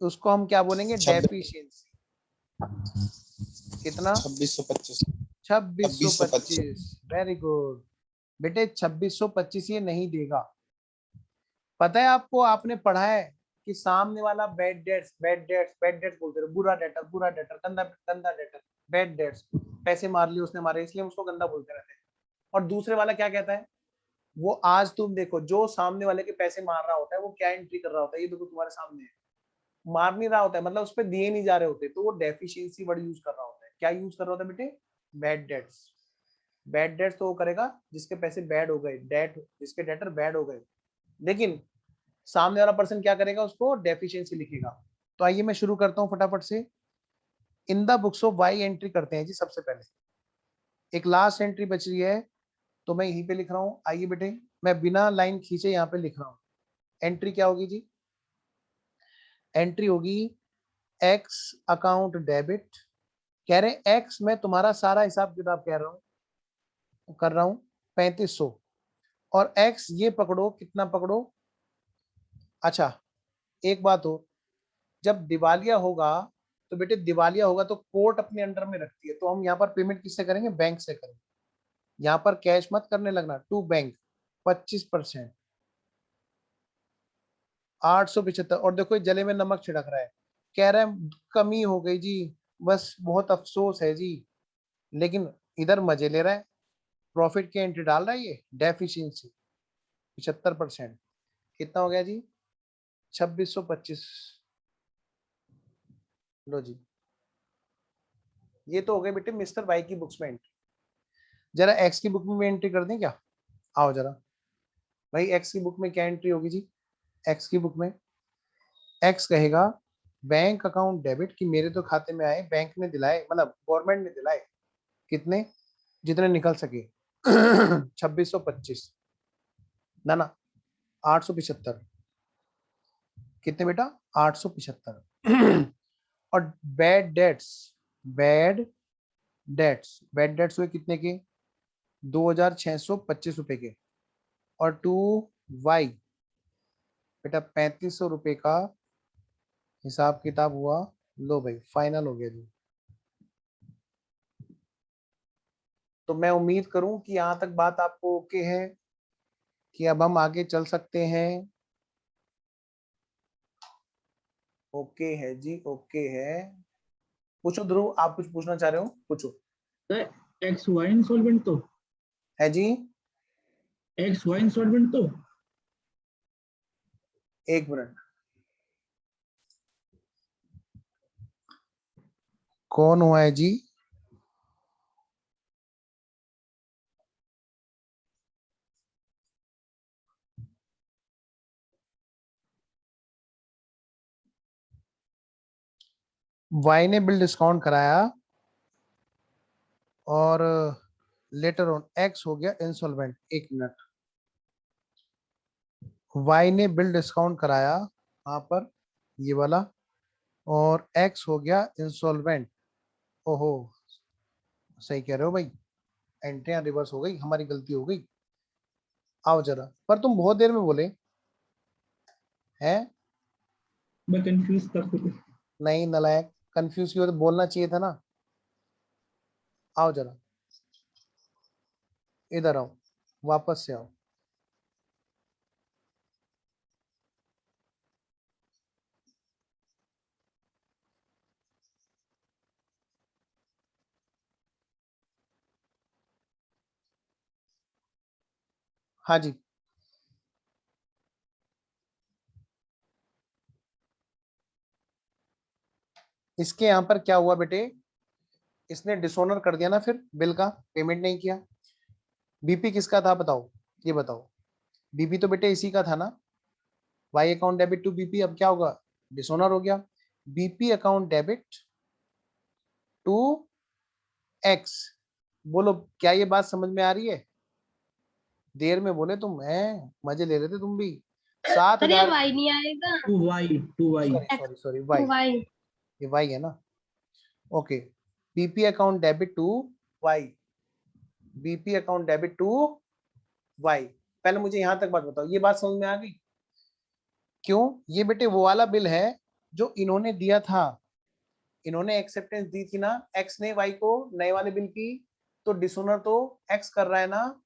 उसको हम क्या बोलेंगे, डेफिशिएंसी। कितना, 2625। 2625, वेरी गुड बेटे 2625 ये नहीं देगा। पता है आपको, आपने पढ़ा है कि सामने वाला bad debts, bad debts, bad debts बोलते रहे, बुरा डेटर, बुरा डेटर, गंदा गंदा डेटर, बैड डेट्स, पैसे मार लिए उसने हमारे इसलिए हम उसको गंदा बोलते रहते हैं। और दूसरे वाला क्या कहता है, वो आज तुम देखो जो सामने वाले के पैसे मार रहा होता है वो क्या एंट्री कर रहा होता है, ये देखो तुम्हारे सामने है, मार नहीं रहा होता है, मतलब उस पर दिए नहीं जा रहे होते, तो वो डेफिशिएंसी वर्ड यूज कर रहा होता है। क्या यूज कर रहा होता है बेटे, बैड डेट्स। बैड डेट्स तो वो करेगा जिसके पैसे बैड हो गए, डेट जिसके डेटर बैड हो गए, लेकिन सामने वाला पर्सन क्या करेगा, उसको डेफिशिएंसी लिखेगा। तो आइए मैं शुरू करता हूं फटाफट से, in the books of Y entry करते हैं जी। सबसे पहले एक लास्ट एंट्री बच रही है तो मैं यहीं पे लिख रहा हूं, आइए बेटे मैं बिना लाइन खींचे यहाँ पे लिख रहा हूं। एंट्री क्या होगी जी, एंट्री होगी एक्स अकाउंट डेबिट, कह रहे एक्स में तुम्हारा सारा हिसाब किताब कह रहा हूं कर रहा हूं 3500, और एक्स ये पकड़ो कितना पकड़ो, अच्छा एक बात हो, जब दिवालिया होगा तो बेटे दिवालिया होगा तो कोर्ट अपने अंडर में रखती है, तो हम यहाँ पर पेमेंट किससे करेंगे, बैंक से करेंगे। यहाँ पर कैश मत करने लगना, टू बैंक 25%, 875। और देखो जले में नमक छिड़क रहा है, कह रहा है कमी हो गई जी, बस बहुत अफसोस है जी, लेकिन इधर मजे ले रहा है, प्रॉफिट की एंट्री डाल रहा है ये, डेफिशिएंसी 75%, कितना हो गया जी 2625। लो जी ये तो हो गए बेटे मिस्टर वाई की बुक्स में एंट्री। जरा एक्स की बुक में एंट्री कर दें क्या, आओ जरा भाई, एक्स की बुक में क्या एंट्री होगी जी, एक्स की बुक में एक्स कहेगा बैंक अकाउंट डेबिट, कि मेरे तो खाते में आए, बैंक ने दिलाए, मतलब गवर्नमेंट ने दिलाए, कितने, जितने निकल सके 2625 ना 875, कितने बेटा 875 और bad debts, bad debts, bad debts हुए कितने के 2625 रुपए के, और टू वाई बेटा 3500 रुपए का हिसाब किताब हुआ। लो भाई फाइनल हो गया जी। तो मैं उम्मीद करूं कि यहां तक बात आपको ओके है, कि अब हम आगे चल सकते हैं। ओके है जी, ओके है। पूछो ध्रुव, आप कुछ पूछना चाह रहे हो, पूछो। एक्स वाई इंस्टॉलमेंट तो, है जी, एक्स वाई इंस्टॉलमेंट तो, एक मिनट, कौन हुआ है जी, वाई ने बिल डिस्काउंट कराया और लेटर ऑन एक्स हो गया इंसॉल्वेंट। एक मिनट, वाई ने बिल डिस्काउंट कराया, यहाँ पर ये वाला, और एक्स हो गया इंसॉल्वेंट। ओहो, सही कह रहे हो भाई, एंट्रियां रिवर्स हो गई, हमारी गलती हो गई। आओ जरा, पर तुम बहुत देर में बोले हैं। मैं कंफ्यूज था खुद। नहीं नलायक, कंफ्यूज की हो तो बोलना चाहिए था ना। आओ जरा, इधर आओ, वापस से आओ। हाँ जी, इसके यहाँ पर क्या हुआ बेटे, इसने डिसऑनर कर दिया ना, फिर बिल का पेमेंट नहीं किया। बीपी किसका था बताओ, ये बताओ। बीपी तो बेटे इसी का था ना, Y account debit to BP. अब क्या होगा, डिसऑनर हो गया। BP account debit to X. बोलो क्या ये बात समझ में आ रही है? देर में बोले तुम, हैं मजे ले रहे थे तुम भी। 7,000। वाई नहीं आएगा। To Y. Sorry sorry sorry, Y, Y ये वाई है ना। Okay, BP account debit to Y, BP account debit to Y. पहले मुझे यहां तक बात बताओ, ये बात समझ में आ गई? क्यों, ये बेटे वो वाला बिल है जो इन्होंने दिया था, इन्होंने एक्सेप्टेंस दी थी ना, एक्स ने वाई को नए वाले बिल की, तो डिसोनर तो एक्स कर रहा है ना,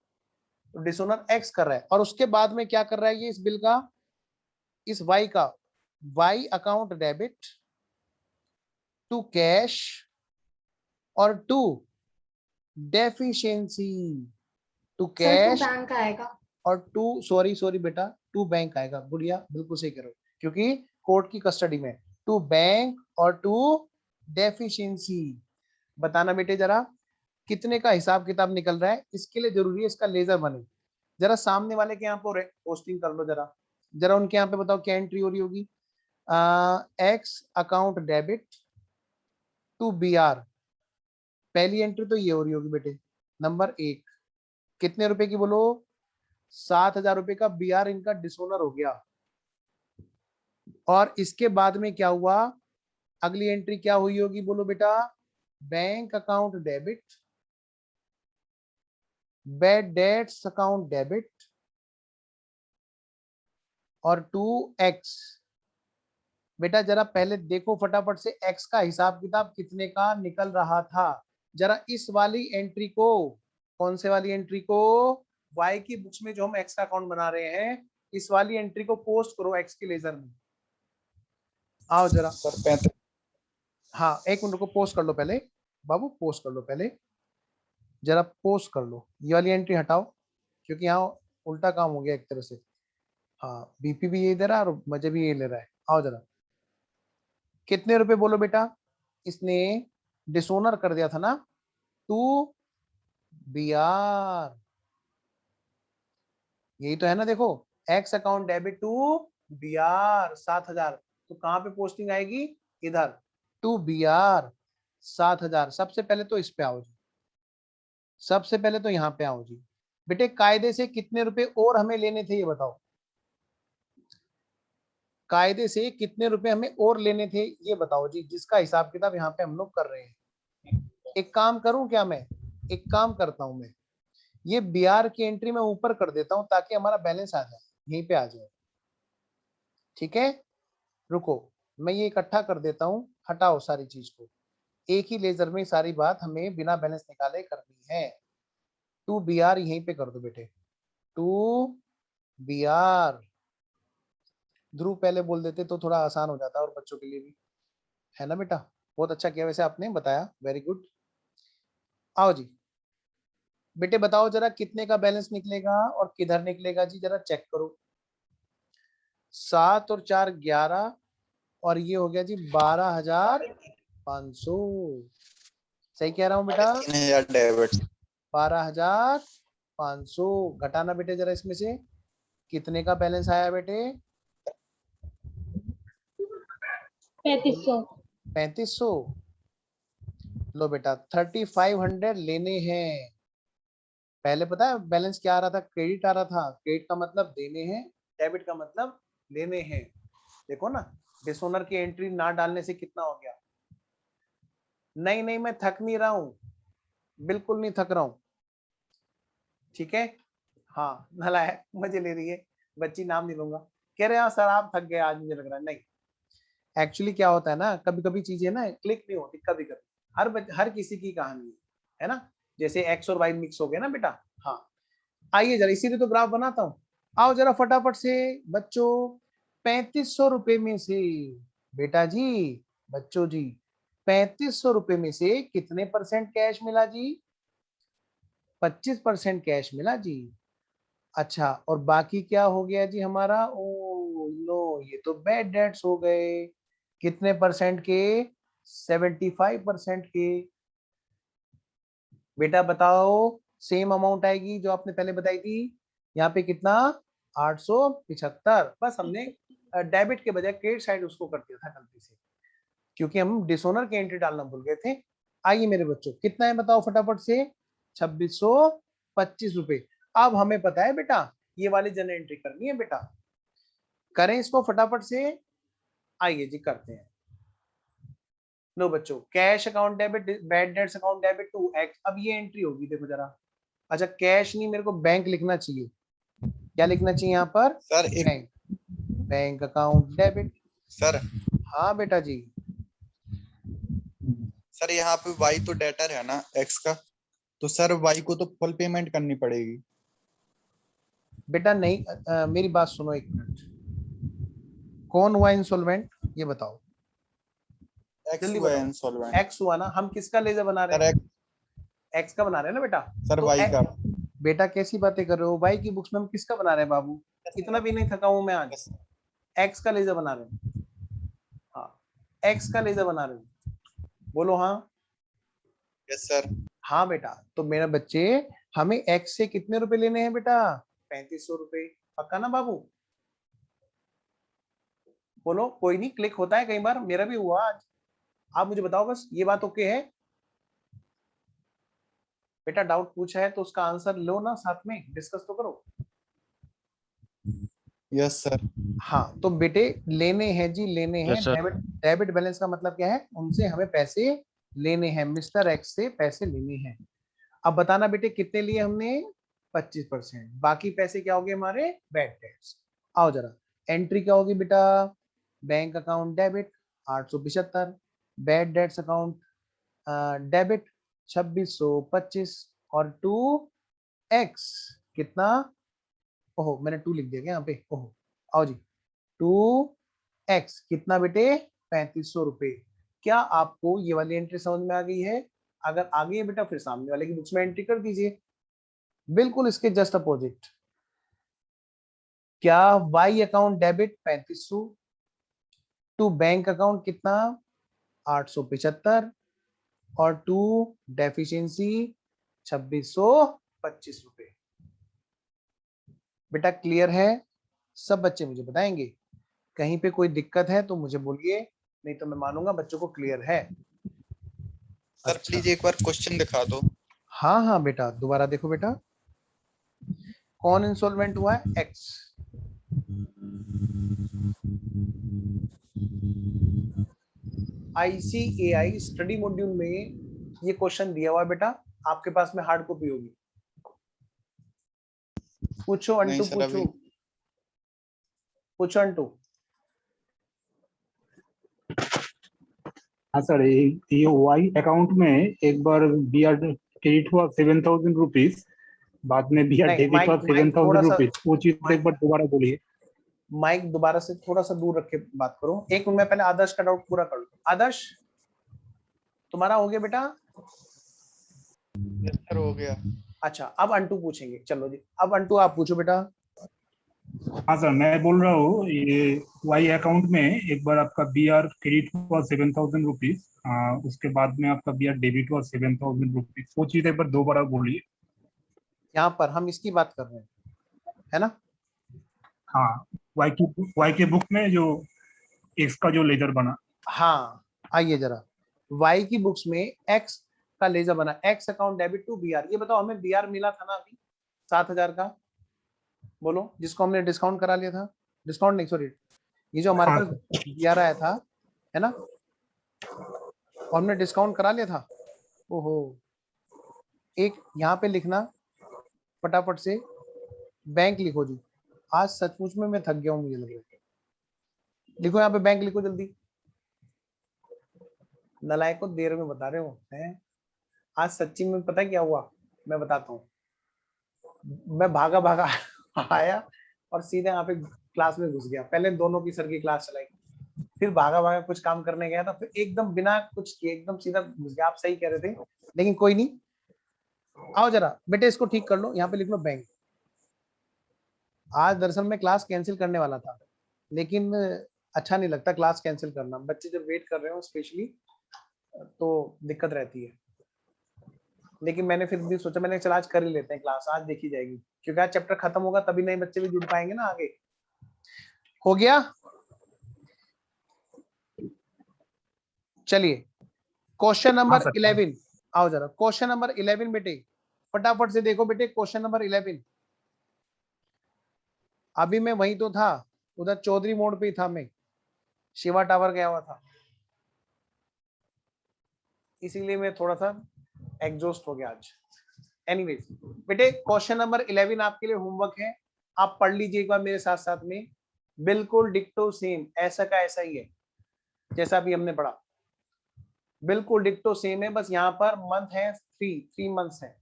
तो डिसोनर एक्स कर रहा है, और उसके बाद में क्या कर रहा है ये इस बिल का, इस वाई का, Y account debit to cash और to deficiency, to sir to cash bank आएगा। और टू, सॉरी सॉरी बेटा, टू बैंक आएगा, गुड़िया बिल्कुल सही करो, क्योंकि कोर्ट की कस्टडी में, टू बैंक और टू डेफिशिएंसी। बताना बेटे जरा, कितने का हिसाब किताब निकल रहा है, इसके लिए जरूरी है इसका लेजर बने। जरा सामने वाले के यहाँ पर पोस्टिंग कर लो जरा, जरा उनके यहाँ पे बताओ क्या एंट्री हो रही होगी। X account debit to B R, पहली एंट्री तो ये हो रही होगी बेटे, नंबर 1, कितने रुपए की बोलो, 7,000 रुपए का बी आर इनका डिसोनर हो गया। और इसके बाद में क्या हुआ, अगली एंट्री क्या हुई होगी बोलो बेटा, bank account debit, bad debts account debit और टू एक्स। बेटा जरा पहले देखो फटाफट से एक्स का हिसाब किताब कितने का निकल रहा था। जरा इस वाली एंट्री को, कौन से वाली एंट्री को, वाई की बुक्स में जो हम एक्स का अकाउंट बना रहे हैं, इस वाली एंट्री को पोस्ट करो एक्स के लेजर में। आओ जरा सर, हाँ एक मिनट को पोस्ट कर लो पहले, बाबू पोस्ट कर लो पहले, जरा पोस्ट कर लो, ये वाली एंट्री हटाओ, क्योंकि यहाँ उल्टा काम हो गया एक तरह से। हाँ बीपी भी यही दे रहा है और मजे भी यही ले रहा है। आओ जरा, कितने रुपए बोलो बेटा, इसने डिसोनर कर दिया था ना, टू बी आर, यही तो है ना, देखो X account debit to B R 7,000, तो कहां पे पोस्टिंग आएगी, इधर, टू बी आर 7,000। सबसे पहले तो इस पे आओ जी, सबसे पहले तो यहाँ पे आओ जी। बेटे कायदे से कितने रुपए और हमें लेने थे ये बताओ, कायदे से कितने रुपए हमें और लेने थे ये बताओ जी, जिसका हिसाब किताब यहाँ पे हम लोग कर रहे हैं। एक काम करूं क्या मैं, एक काम करता हूं मैं, ये बिहार की एंट्री में ऊपर कर देता हूं ताकि हमारा बैलेंस आ जाए, यहीं पे आ जाए। ठीक है, रुको मैं ये इकट्ठा कर देता हूं, हटाओ सारी चीज को, एक ही लेजर में सारी बात हमें बिना बैलेंस निकाले करनी है। टू बी आर यहीं पे कर दो बेटे, टू बी आर। ध्रुव पहले बोल देते तो थोड़ा आसान हो जाता और बच्चों के लिए भी, है ना बेटा। बहुत अच्छा किया वैसे आपने बताया, वेरी गुड। आओ जी बेटे बताओ जरा कितने का बैलेंस निकलेगा और किधर निकलेगा जी, जरा चेक करो। 7 और 4 11, और ये हो गया जी 12,500। सही कह रहा हूँ बेटा, 3,000 डेबिट। 12,500 घटाना बेटे जरा इसमें से, कितने का बैलेंस आया बेटे, 3500। 3500। लो बेटा 3,500 लेने हैं। पहले पता है बैलेंस क्या आ रहा था, क्रेडिट आ रहा था, क्रेडिट का मतलब देने हैं, डेबिट का मतलब लेने हैं। देखो ना डिसोनर की एंट्री ना डालने से कितना हो गया? नहीं नहीं, मैं थक नहीं रहा हूं, बिल्कुल नहीं थक रहा हूं, ठीक है। हाँ, नालायक मजे ले रही है बच्ची, नाम नहीं लूंगा। कह रहे हैं सर आप थक गए आज, मुझे लग रहा है। नहीं, एक्चुअली क्या होता है ना, कभी कभी चीजें ना क्लिक नहीं होती, कभी कभी हर किसी की कहानी है ना। जैसे एक्स और वाई मिक्स हो गया ना बेटा। हाँ, आइए जरा, इसीलिए तो ग्राफ बनाता हूँ। आओ जरा फटाफट से बच्चों, 3500 रुपए में से, बेटा जी, बच्चों जी, 3500 रुपए में से कितने परसेंट कैश मिला जी? 25% कैश मिला जी। अच्छा, और बाकी क्या हो गया जी हमारा? ओ नो, ये तो बैड डेट्स हो गए। कितने परसेंट के? 75% के। बेटा बताओ, सेम अमाउंट आएगी जो आपने पहले बताई थी। यहाँ पे कितना? 875। बस हमने डेबिट के बजाय क्रेडिट साइड उसको कर दिया था गलती से, क्योंकि हम डिसोनर की एंट्री डालना भूल गए थे। आइए मेरे बच्चों, कितना है बताओ फटाफट से? 2625 रुपए। अब हमें पता है बेटा, ये वाली जन एंट्री करनी है बेटा, करें इसको फटाफट से। आइए जी करते हैं। लो बच्चों, cash account debit, bad debts account debit to X. अब ये एंट्री होगी, देखो जरा। अच्छा, कैश नहीं, मेरे को बैंक लिखना चाहिए। क्या लिखना चाहिए यहाँ पर? सर एक bank, bank account debit. Sir हाँ बेटा जी। सर यहाँ पे वाई तो डेटर है ना एक्स का, तो सर वाई को तो फुल पेमेंट करनी पड़ेगी। बेटा नहीं, मेरी बात सुनो एक मिनट। कौन हुआ इंसॉल्वेंट, ये बताओ एक्स जल्दी हुआ है बताओ। इंसॉल्वेंट। एक्स हुआ ना, हम किसका लेजर बना रहे सर हैं? एक्स का बना रहे हैं ना बेटा। सर तो वाई का। बेटा कैसी बातें कर रहे हो? वाई की बुक्स में हम किसका बना रहे हैं बाबू? इतना भी नहीं थका हूं मैं आज। एक्स का लेजर बना रहे हैं। हाँ, एक्स का लेजर बना रहे हैं, बोलो हाँ। Yes sir. हाँ बेटा, तो मेरे बच्चे, हमें एक्स से कितने रुपए लेने हैं बेटा? 3500 रुपए। पक्का ना बाबू? बोलो, कोई नहीं, क्लिक होता है कई बार, मेरा भी हुआ आज। आप मुझे बताओ बस, ये बात ओके है? बेटा डाउट पूछा है तो उसका आंसर लो ना, साथ में डिस्कस तो करो। Yes sir. हाँ, तो बेटे लेने हैं जी, लेने हैं। डेबिट, डेबिट बैलेंस का मतलब क्या है? उनसे हमें पैसे लेने हैं, मिस्टर एक्स से पैसे लेने हैं। अब बताना बेटे कितने लिए हमने? 25%। बाकी पैसे क्या हो गए हमारे? Bad debts. आओ जरा, एंट्री क्या होगी बेटा? Bank account debit 875, bad debts account debit 2625, और टू एक्स कितना? ओहो, मैंने 2 लिख दिया क्या यहाँ पे? ओहो, आओ जी, 2x कितना बेटे? 3500 रुपए। क्या आपको ये वाली एंट्री समझ में आ गई है? अगर आ गई है बेटा, फिर सामने वाले की बुक्स में एंट्री कर दीजिए, बिल्कुल इसके जस्ट अपोजिट। क्या y account debit 3500 to bank account कितना? 875, और टू डेफिशिएंसी 2625 रुपए। बेटा क्लियर है? सब बच्चे मुझे बताएंगे, कहीं पे कोई दिक्कत है तो मुझे बोलिए, नहीं तो मैं मानूंगा बच्चों को क्लियर है। सर अच्छा। प्लीज एक बार क्वेश्चन दिखा दो। हाँ हाँ बेटा, दोबारा देखो बेटा। कौन इंसॉल्वेंट हुआ है? एक्स। ICAI स्टडी मॉड्यूल में ये क्वेश्चन दिया हुआ है बेटा, आपके पास में हार्ड कॉपी होगी। पूछो नहीं अंटू, सर अभी। पूछो अंटू। हाँ सर, ये वाई अकाउंट में एक बार बी आर क्रेडिट हुआ 7,000 रुपीज, बाद में बी आर नहीं, डेबिट हुआ माइक माइक थोड़ा 7,000 सा, रुपीज। वो चीज एक बार दोबारा बोलिए। माइक दोबारा से थोड़ा सा दूर रख के बात करो। एक मिनट में पहले आदर्श का डाउट पूरा कर लो। आदर्श, तुम्हारा हो गया बेटा? यस सर हो गया। अच्छा, अब अंटू पूछेंगे, चलो जी, अब अंटू आप पूछो बेटा। हाँ सर, मैं बोल रहा हूँ ये वाई अकाउंट में एक बार आपका बी आर क्रेडिट हुआ 7,000 रुपीज, उसके बाद में आपका बी आर डेबिट हुआ 7,000 रुपीज। वो चीज एक बार दोबारा बोलिए। यहाँ पर हम इसकी बात कर रहे हैं, है ना? हाँ, वाई की बुक में जो एक्स का जो लेजर बना। हाँ, आइए जरा, y की बुक्स में x का लेजर बना, x account debit to br। ये बताओ, हमें br मिला था ना अभी 7,000 का, बोलो, जिसको हमने डिस्काउंट करा लिया था। डिस्काउंट नहीं, सॉरी, ये जो हमारे हाँ पास BR आया था, है ना, और हमने डिस्काउंट करा लिया था। ओहो, एक यहाँ पे लिखना फटाफट से, बैंक लिखो जी। आज सचमुच में मैं थक गया हूँ, मुझे लग रहा है। लिखो यहाँ पे बैंक लिखो जल्दी। नलायक को देर में बता रहे हो हैं। आज सच्ची में पता है क्या हुआ, मैं बताता हूँ। मैं भागा भागा आया और सीधे यहाँ पे क्लास में घुस गया। पहले दोनों की सर की क्लास चलाई, फिर भागा भागा कुछ काम करने गया था, फिर एकदम बिना कुछ किए एकदम सीधा घुस गया। आप सही कह रहे थे, लेकिन कोई नहीं। आओ जरा बेटे, इसको ठीक कर लो, यहाँ पे लिख लो बैंक। आज दरअसल मैं क्लास कैंसिल करने वाला था, लेकिन अच्छा नहीं लगता क्लास कैंसिल करना। बच्चे जब वेट कर रहे हो स्पेशली तो दिक्कत रहती है। लेकिन मैंने फिर भी सोचा, मैंने चला आज कर ही लेते हैं क्लास, आज देखी जाएगी, क्योंकि आज चैप्टर खत्म होगा तभी नए बच्चे भी जुड़ पाएंगे ना आगे। हो गया, चलिए क्वेश्चन नंबर 11। आओ जरा क्वेश्चन नंबर 11 बेटे, फटाफट से देखो बेटे क्वेश्चन नंबर 11। अभी मैं वहीं तो था, उधर चौधरी मोड़ पे ही था मैं, शिवा टावर गया हुआ था, इसीलिए मैं थोड़ा सा एग्जॉस्ट हो गया आज। एनीवेज बेटे, क्वेश्चन नंबर 11 आपके लिए होमवर्क है, आप पढ़ लीजिए एक बार मेरे साथ साथ में। बिल्कुल डिक्टो सेम, ऐसा का ऐसा ही है जैसा अभी हमने पढ़ा, बिल्कुल डिक्टो सेम है। बस यहाँ पर मंथ है 3 मंथ्स है।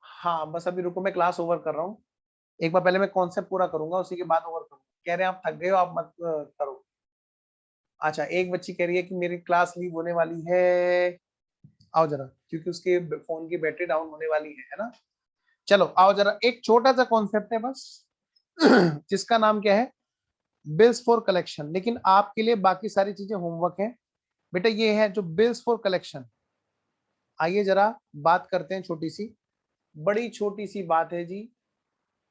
हाँ बस अभी रुको, मैं क्लास ओवर कर रहा हूँ। एक बार पहले मैं कॉन्सेप्ट पूरा करूंगा, उसी के बाद ओवर करूंगा। कह रहे हैं आप थक गए हो, आप मत करो। अच्छा, एक बच्ची कह रही है कि मेरी क्लास लीव होने वाली है। आओ जरा, क्योंकि उसके फोन की बैटरी डाउन होने वाली है ना। चलो आओ जरा, एक छोटा सा कॉन्सेप्ट है बस जिसका नाम क्या है, बिल्स फॉर कलेक्शन। लेकिन आपके लिए बाकी सारी चीजें होमवर्क है बेटा। ये है जो बिल्स फॉर कलेक्शन। आइए जरा बात करते हैं, छोटी सी, बड़ी छोटी सी बात है जी,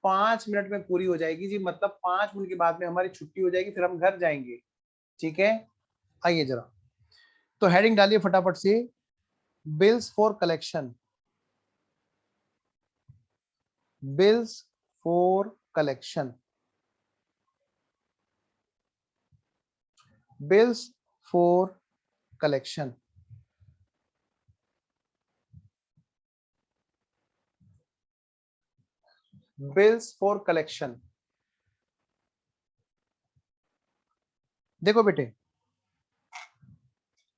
5 मिनट में पूरी हो जाएगी जी। मतलब 5 मिनट के बाद में हमारी छुट्टी हो जाएगी, फिर हम घर जाएंगे, ठीक है। आइए जरा, तो हेडिंग डालिए फटाफट से, bills for collection. Bills for collection, bills for collection. Bills for collection. देखो बेटे,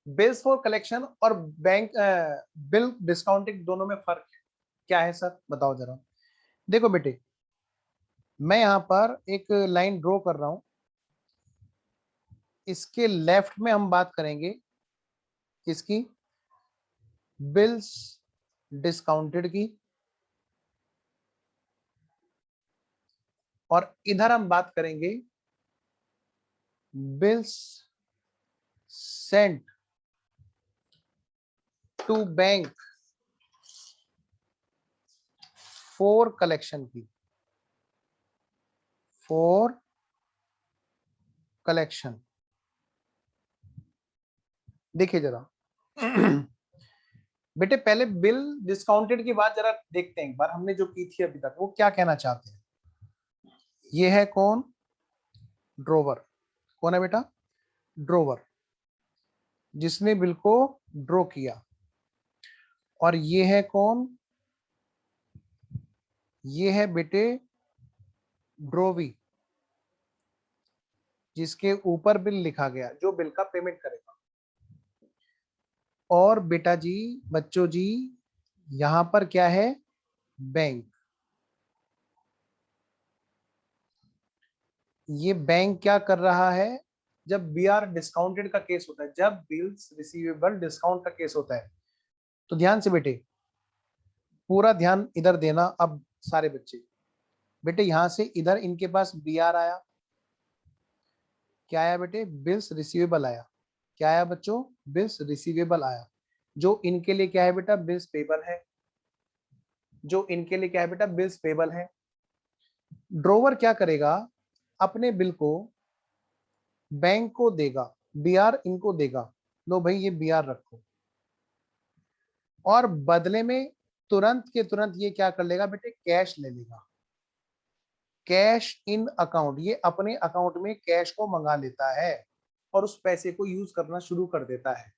बिल्स फॉर कलेक्शन और बैंक बिल डिस्काउंटिंग दोनों में फर्क है। क्या है सर, बताओ जरा। देखो बेटे, मैं यहां पर एक लाइन ड्रॉ कर रहा हूं, इसके लेफ्ट में हम बात करेंगे किसकी, बिल्स डिस्काउंटेड की, और इधर हम बात करेंगे bills sent to bank for collection की, फॉर कलेक्शन। देखिए जरा बेटे, पहले बिल डिस्काउंटेड की बात जरा देखते हैं एक बार, हमने जो की थी अभी तक, वो क्या कहना चाहते हैं। ये है कौन, ड्रोवर। कौन है बेटा, ड्रोवर, जिसने बिल को ड्रॉ किया। और ये है कौन, ये है बेटे ड्रोवी, जिसके ऊपर बिल लिखा गया, जो बिल का पेमेंट करेगा। और बेटा जी, बच्चों जी, यहां पर क्या है, बैंक। ये बैंक क्या कर रहा है, जब बीआर डिस्काउंटेड का केस होता है, जब बिल्स रिसीवेबल डिस्काउंट का केस होता है, तो ध्यान से बेटे, पूरा ध्यान इधर देना। अब सारे बच्चे बेटे, यहां से इधर इनके पास बीआर आया, क्या आया बेटे, बिल्स रिसीवेबल आया। क्या आया बच्चों, बिल्स रिसीवेबल आया। जो इनके लिए क्या है बेटा, बिल्स पेबल है। जो इनके लिए क्या है बेटा, बिल्स पेबल है। ड्रोवर क्या करेगा, अपने बिल को बैंक को देगा, बीआर इनको देगा, लो भाई ये बीआर रखो। और बदले में तुरंत के तुरंत ये क्या कर लेगा बेटे, कैश ले लेगा। कैश इन अकाउंट, ये अपने अकाउंट में कैश को मंगा लेता है और उस पैसे को यूज करना शुरू कर देता है।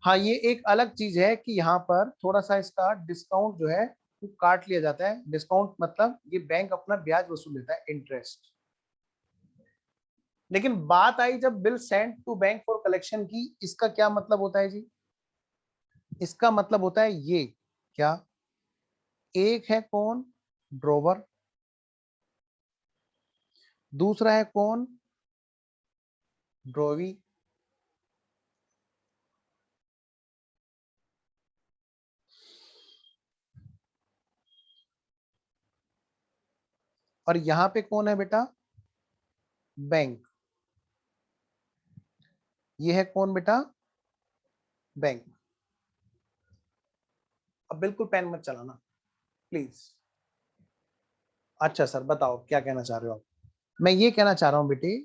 हाँ, ये एक अलग चीज है कि यहाँ पर थोड़ा सा इसका डिस्काउंट जो है वो काट लिया जाता है। डिस्काउंट मतलब ये बैंक अपना ब्याज वसूल लेता है, इंटरेस्ट। लेकिन बात आई जब bill send to bank for collection की, इसका क्या मतलब होता है जी? इसका मतलब होता है ये क्या, एक है कौन, ड्रोवर, दूसरा है कौन, ड्रोवी, और यहां पे कौन है बेटा, बैंक। ये है कौन बेटा, बैंक। अब बिल्कुल पेन मत चलाना प्लीज। अच्छा सर बताओ क्या कहना चाह रहे हो आप? मैं ये कहना चाह रहा हूं बेटे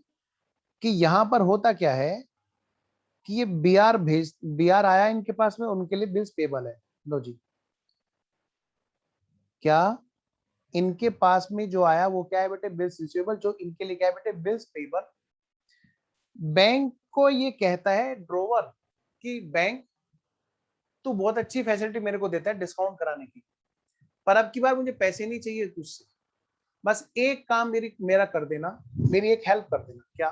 कि यहां पर होता क्या है कि ये बीआर आया इनके पास में, उनके लिए बिल्स पेबल है। लो जी, क्या इनके पास में जो आया वो क्या है बेटे, बिल्स रिसीवेबल, जो इनके लिए क्या है बेटे, बिल्स पेबल। बैंक को ये कहता है ड्रोवर कि बैंक तू बहुत अच्छी फैसिलिटी मेरे को देता है डिस्काउंट कराने की, पर अब की बार मुझे पैसे नहीं चाहिए तुझसे, बस एक काम मेरा कर देना, मेरी एक हेल्प कर देना। क्या?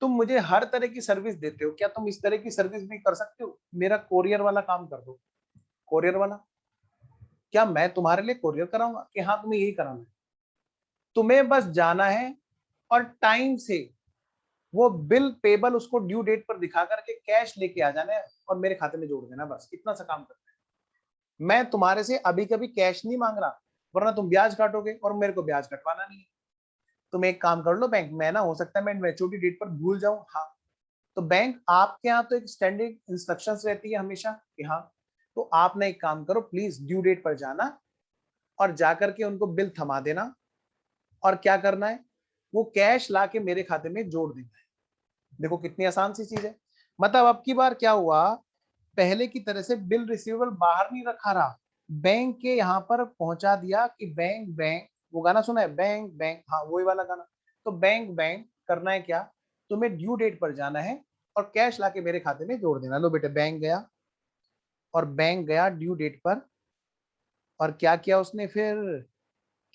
तुम मुझे हर तरह की सर्विस देते हो, क्या तुम इस तरह की सर्विस भी कर सकते हो? मेरा कोरियर वाला काम कर दो। कोरियर वाला? क्या मैं तुम्हारे लिए कोरियर कराऊंगा? कि हाँ तुम्हें यही कराना है। तुम्हें बस जाना है और टाइम से वो बिल पेबल उसको ड्यू डेट पर दिखा करके कैश लेके आ जाना है और मेरे खाते में जोड़ देना, बस इतना सा काम करना है। मैं तुम्हारे से अभी कभी कैश नहीं मांग रहा, वरना तुम ब्याज काटोगे और मेरे को ब्याज कटवाना नहीं है। तुम एक काम कर लो बैंक, मैं ना हो सकता है मैं मैच्योरिटी डेट पर भूल जाऊं, हाँ, तो बैंक आपके यहाँ तो एक स्टैंडर्ड इंस्ट्रक्शंस रहती है हमेशा कि हाँ, तो आप ना एक काम करो, प्लीज ड्यू डेट पर जाना और जाकर के उनको बिल थमा देना, और क्या करना है, वो कैश ला के मेरे खाते में जोड़ देना है। देखो कितनी आसान सी चीज है। मतलब अब की बार क्या हुआ, पहले की तरह से बिल रिसीवेबल बाहर नहीं रखा रहा, बैंक के यहाँ पर पहुंचा दिया कि बैंक बैंक, वो गाना सुना है, बैंक बैंक, हाँ वही वाला गाना। तो बैंक बैंक करना है क्या, तुम्हें ड्यू डेट पर जाना है और कैश लाके मेरे खाते में जोड़ देना। लो बेटे, बैंक गया और बैंक गया ड्यू डेट पर, और क्या किया उसने फिर,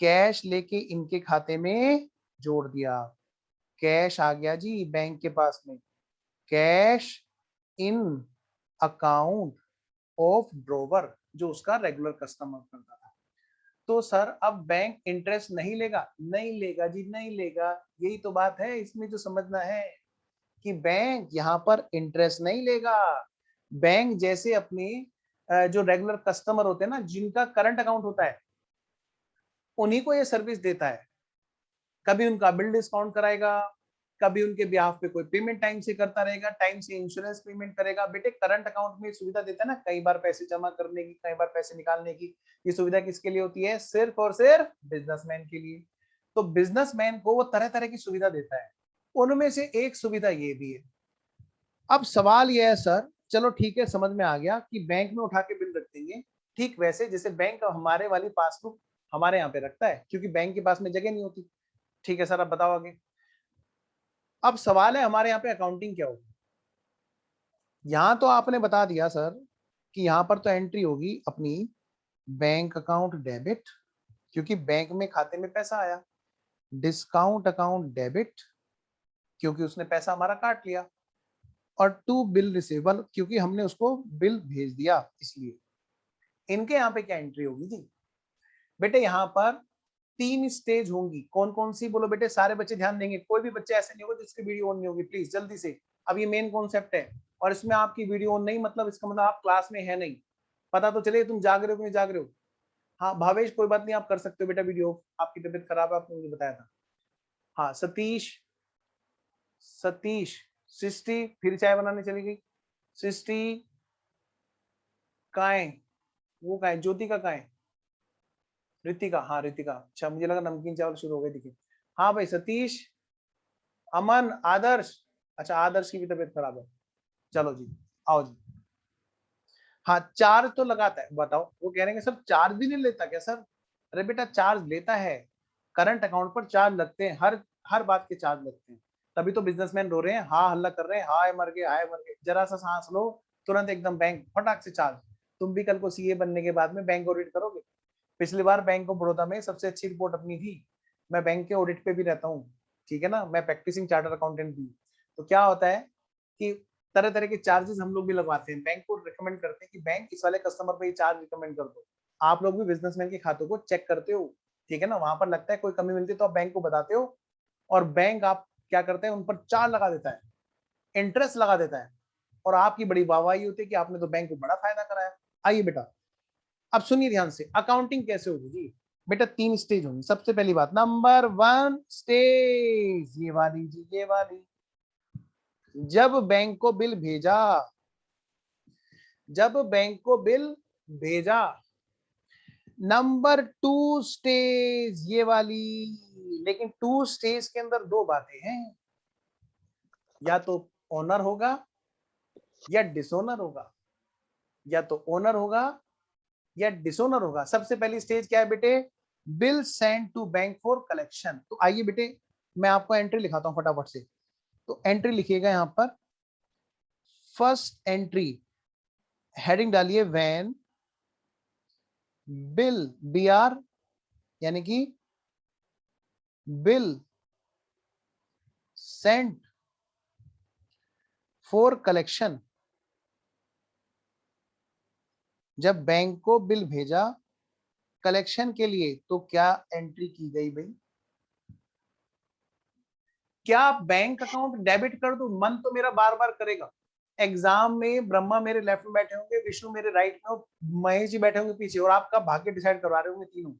कैश लेके इनके खाते में जोड़ दिया। कैश आ गया जी बैंक के पास में, cash in account of drawer, जो उसका रेगुलर कस्टमर करता था। तो सर अब बैंक इंटरेस्ट नहीं लेगा? नहीं लेगा जी, नहीं लेगा। यही तो बात है इसमें जो समझना है कि बैंक यहाँ पर इंटरेस्ट नहीं लेगा। बैंक जैसे अपनी जो रेगुलर कस्टमर होते हैं ना, जिनका करंट अकाउंट होता है, उन्हीं को ये सर्विस देता है। कभी उनका बिल डिस्काउंट कराएगा, कभी उनके बिहाफ पे कोई पेमेंट टाइम से करता रहेगा, टाइम से इंश्योरेंस पेमेंट करेगा। बेटे करंट अकाउंट में सुविधा देता है ना, कई बार पैसे जमा करने की, कई बार पैसे निकालने की। ये सुविधा किसके लिए होती है? सिर्फ और सिर्फ बिजनेसमैन के लिए। तो बिजनेसमैन को वो तरह तरह की सुविधा देता है, उनमें से एक सुविधा ये भी है। अब सवाल ये है सर, चलो ठीक है, समझ में आ गया कि बैंक में उठा के बिल रख देंगे, ठीक वैसे जैसे बैंक हमारे वाली पासबुक हमारे यहाँ पे रखता है, क्योंकि बैंक के पास में जगह नहीं होती। ठीक है सर, अब बताओ आगे। अब सवाल है हमारे यहाँ पे अकाउंटिंग क्या होगी। यहां तो आपने बता दिया सर कि यहां पर तो एंट्री होगी अपनी बैंक अकाउंट डेबिट, क्योंकि बैंक में खाते में पैसा आया, डिस्काउंट अकाउंट डेबिट, क्योंकि उसने पैसा हमारा काट लिया, और टू बिल रिसीवेबल, क्योंकि हमने उसको बिल भेज दिया इसलिए। इनके यहाँ पे क्या एंट्री होगी जी? बेटे यहाँ पर 3 स्टेज होंगी। कौन कौन सी बोलो बेटे, सारे बच्चे ध्यान देंगे, कोई भी बच्चे ऐसे नहीं होगा जिसकी वीडियो ऑन नहीं होगी, प्लीज जल्दी से। अब ये मेन कॉन्सेप्ट है, और इसमें आपकी वीडियो ऑन नहीं मतलब इसका मतलब आप क्लास में है नहीं। पता तो चले तुम जाग रहे हो कि नहीं जाग रहे हो। हाँ भावेश, कोई बात नहीं, आप कर सकते हो बेटा वीडियो, आपकी तबीयत खराब है, आपने मुझे बताया था। हाँ सतीश, सतीश, सृष्टि फिर चाय बनाने चली गई। सृष्टि कहाँ है, वो कहाँ है, ज्योति का कहाँ है, ऋतिका, हाँ ऋतिका, अच्छा मुझे लगा नमकीन चावल शुरू हो गए दिखे। हाँ भाई सतीश, अमन, आदर्श, अच्छा आदर्श की भी तबीयत खराब है, चलो जी आओ जी। हाँ चार्ज तो लगाता है, बताओ। वो कह रहे हैं सर चार्ज भी नहीं लेता क्या? सर अरे बेटा चार्ज लेता है, करंट अकाउंट पर चार्ज लगते हैं, हर बात के चार्ज लगते हैं। तभी तो बिजनेसमैन रो रहे हैं, हाँ हल्ला कर रहे हैं, हाय मर गए, हाय मर गए। जरा सा सांस लो, तुरंत एकदम बैंक फटाक से चार्ज। तुम भी कल को सीए बनने के बाद में बैंक ऑडिट करोगे। पिछली बार बैंक ऑफ बड़ौदा में सबसे अच्छी रिपोर्ट अपनी थी। मैं बैंक के ऑडिट पे भी रहता हूँ, ठीक है ना, मैं प्रैक्टिसिंग चार्टर अकाउंटेंट भी। तो क्या होता है कि तरह तरह के चार्जेस हम लोग भी लगवाते हैं, बैंक को रिकमेंड करते हैं कि बैंक इस वाले कस्टमर पे ही चार्ज रिकमेंड कर दो। आप लोग भी बिजनेसमैन के खातों को चेक करते हो, ठीक है ना, वहां पर लगता है कोई कमी मिलती है तो आप बैंक को बताते हो, और बैंक आप क्या करते हैं, उन पर चार्ज लगा देता है, इंटरेस्ट लगा देता है, और आपकी बड़ी वाहवाही होती है कि आपने तो बैंक को बड़ा फायदा कराया। आइए बेटा, अब सुनिए ध्यान से, अकाउंटिंग कैसे होगी जी बेटा, 3 स्टेज होंगी। सबसे पहली बात, नंबर 1 स्टेज ये वाली जी, ये वाली, जब बैंक को बिल भेजा, जब बैंक को बिल भेजा। नंबर 2 स्टेज ये वाली, लेकिन 2 स्टेज के अंदर 2 बातें हैं, या तो ओनर होगा या डिसोनर होगा, या तो ओनर होगा या डिसोनर होगा। सबसे पहली स्टेज क्या है बेटे, bill send to bank for collection. तो आइए बेटे, मैं आपको एंट्री लिखाता हूं फटाफट से। तो एंट्री लिखिएगा यहां पर, फर्स्ट एंट्री, हेडिंग डालिए व्हेन बिल, BR यानी कि बिल सेंट फॉर कलेक्शन, जब बैंक को बिल भेजा कलेक्शन के लिए, तो क्या एंट्री की गई भाई, क्या बैंक अकाउंट डेबिट कर दूं? मन तो मेरा बार बार करेगा। एग्जाम में ब्रह्मा मेरे लेफ्ट में बैठे होंगे, विष्णु मेरे राइट में, और महेश जी बैठे होंगे पीछे, और आपका भाग्य डिसाइड करवा रहे होंगे तीनों,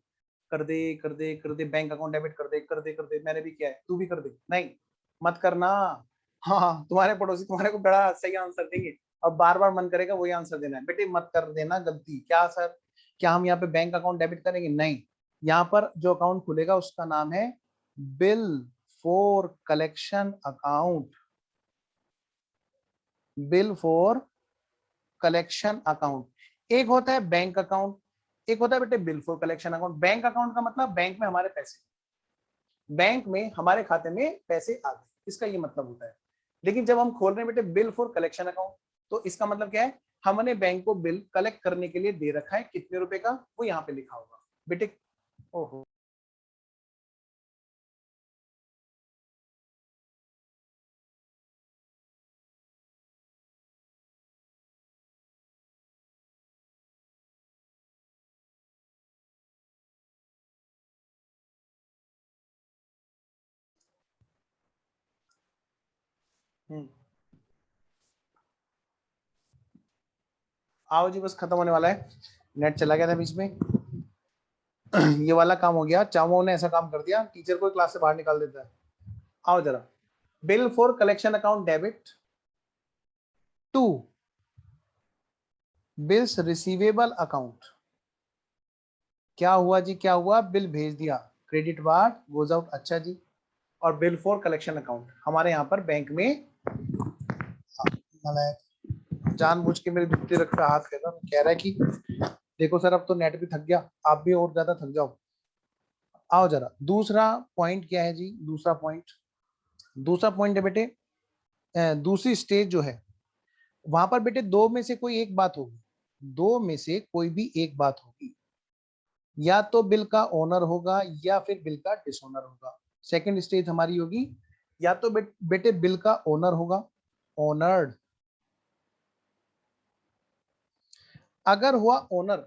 कर दे कर दे कर दे, बैंक अकाउंट डेबिट कर दे कर दे कर दे, मैंने भी किया है, तू भी कर दे। नहीं, मत करना। हाँ, तुम्हारे पड़ोसी तुम्हारे को बड़ा सही आंसर देंगे, और बार बार मन करेगा वही आंसर देना है। बेटे मत कर देना गलती। क्या सर, क्या हम यहाँ पे बैंक अकाउंट डेबिट करेंगे? नहीं, यहाँ पर जो अकाउंट खुलेगा उसका नाम है bill for collection account, bill for collection account. एक होता है बैंक अकाउंट, एक होता है बेटे bill for collection account. Bank account का मतलब बैंक में हमारे पैसे, बैंक में हमारे खाते में पैसे आ गए, इसका ये मतलब होता है। लेकिन जब हम खोल रहे हैं बेटे बिल फॉर कलेक्शन अकाउंट, तो इसका मतलब क्या है, हमने बैंक को बिल कलेक्ट करने के लिए दे रखा है, कितने रुपए का वो यहाँ पे लिखा होगा बेटे। ओहो, आओ जी, बस खत्म होने वाला है, नेट चला गया था बीच में। ये वाला काम हो गया, चावों ने ऐसा काम कर दिया, टीचर को क्लास से बाहर निकाल देता है। आओ जरा, bill for collection account debit to bills receivable account. क्या हुआ जी, क्या हुआ, बिल भेज दिया, क्रेडिट वार्ड गोज आउट, अच्छा जी। और बिल फॉर कलेक्शन अकाउंट हमारे यहाँ पर बैंक में, जानबूझ के मेरे दुखते रख पे हाथ फेरा, कह रहा है कि देखो सर अब तो नेट भी थक गया, आप भी और ज्यादा थक जाओ। आओ जरा, दूसरा पॉइंट क्या है जी, दूसरा पॉइंट, दूसरा पॉइंट है बेटे, दूसरी स्टेज जो है, वहां पर बेटे दो में से कोई एक बात होगी, दो में से कोई भी एक बात होगी, या तो बिल का ओनर होगा या फिर बिल का डिसओनर होगा। सेकंड स्टेज हमारी होगी, या तो बेटे बिल का ओनर होगा, ओनर्ड। अगर हुआ ओनर,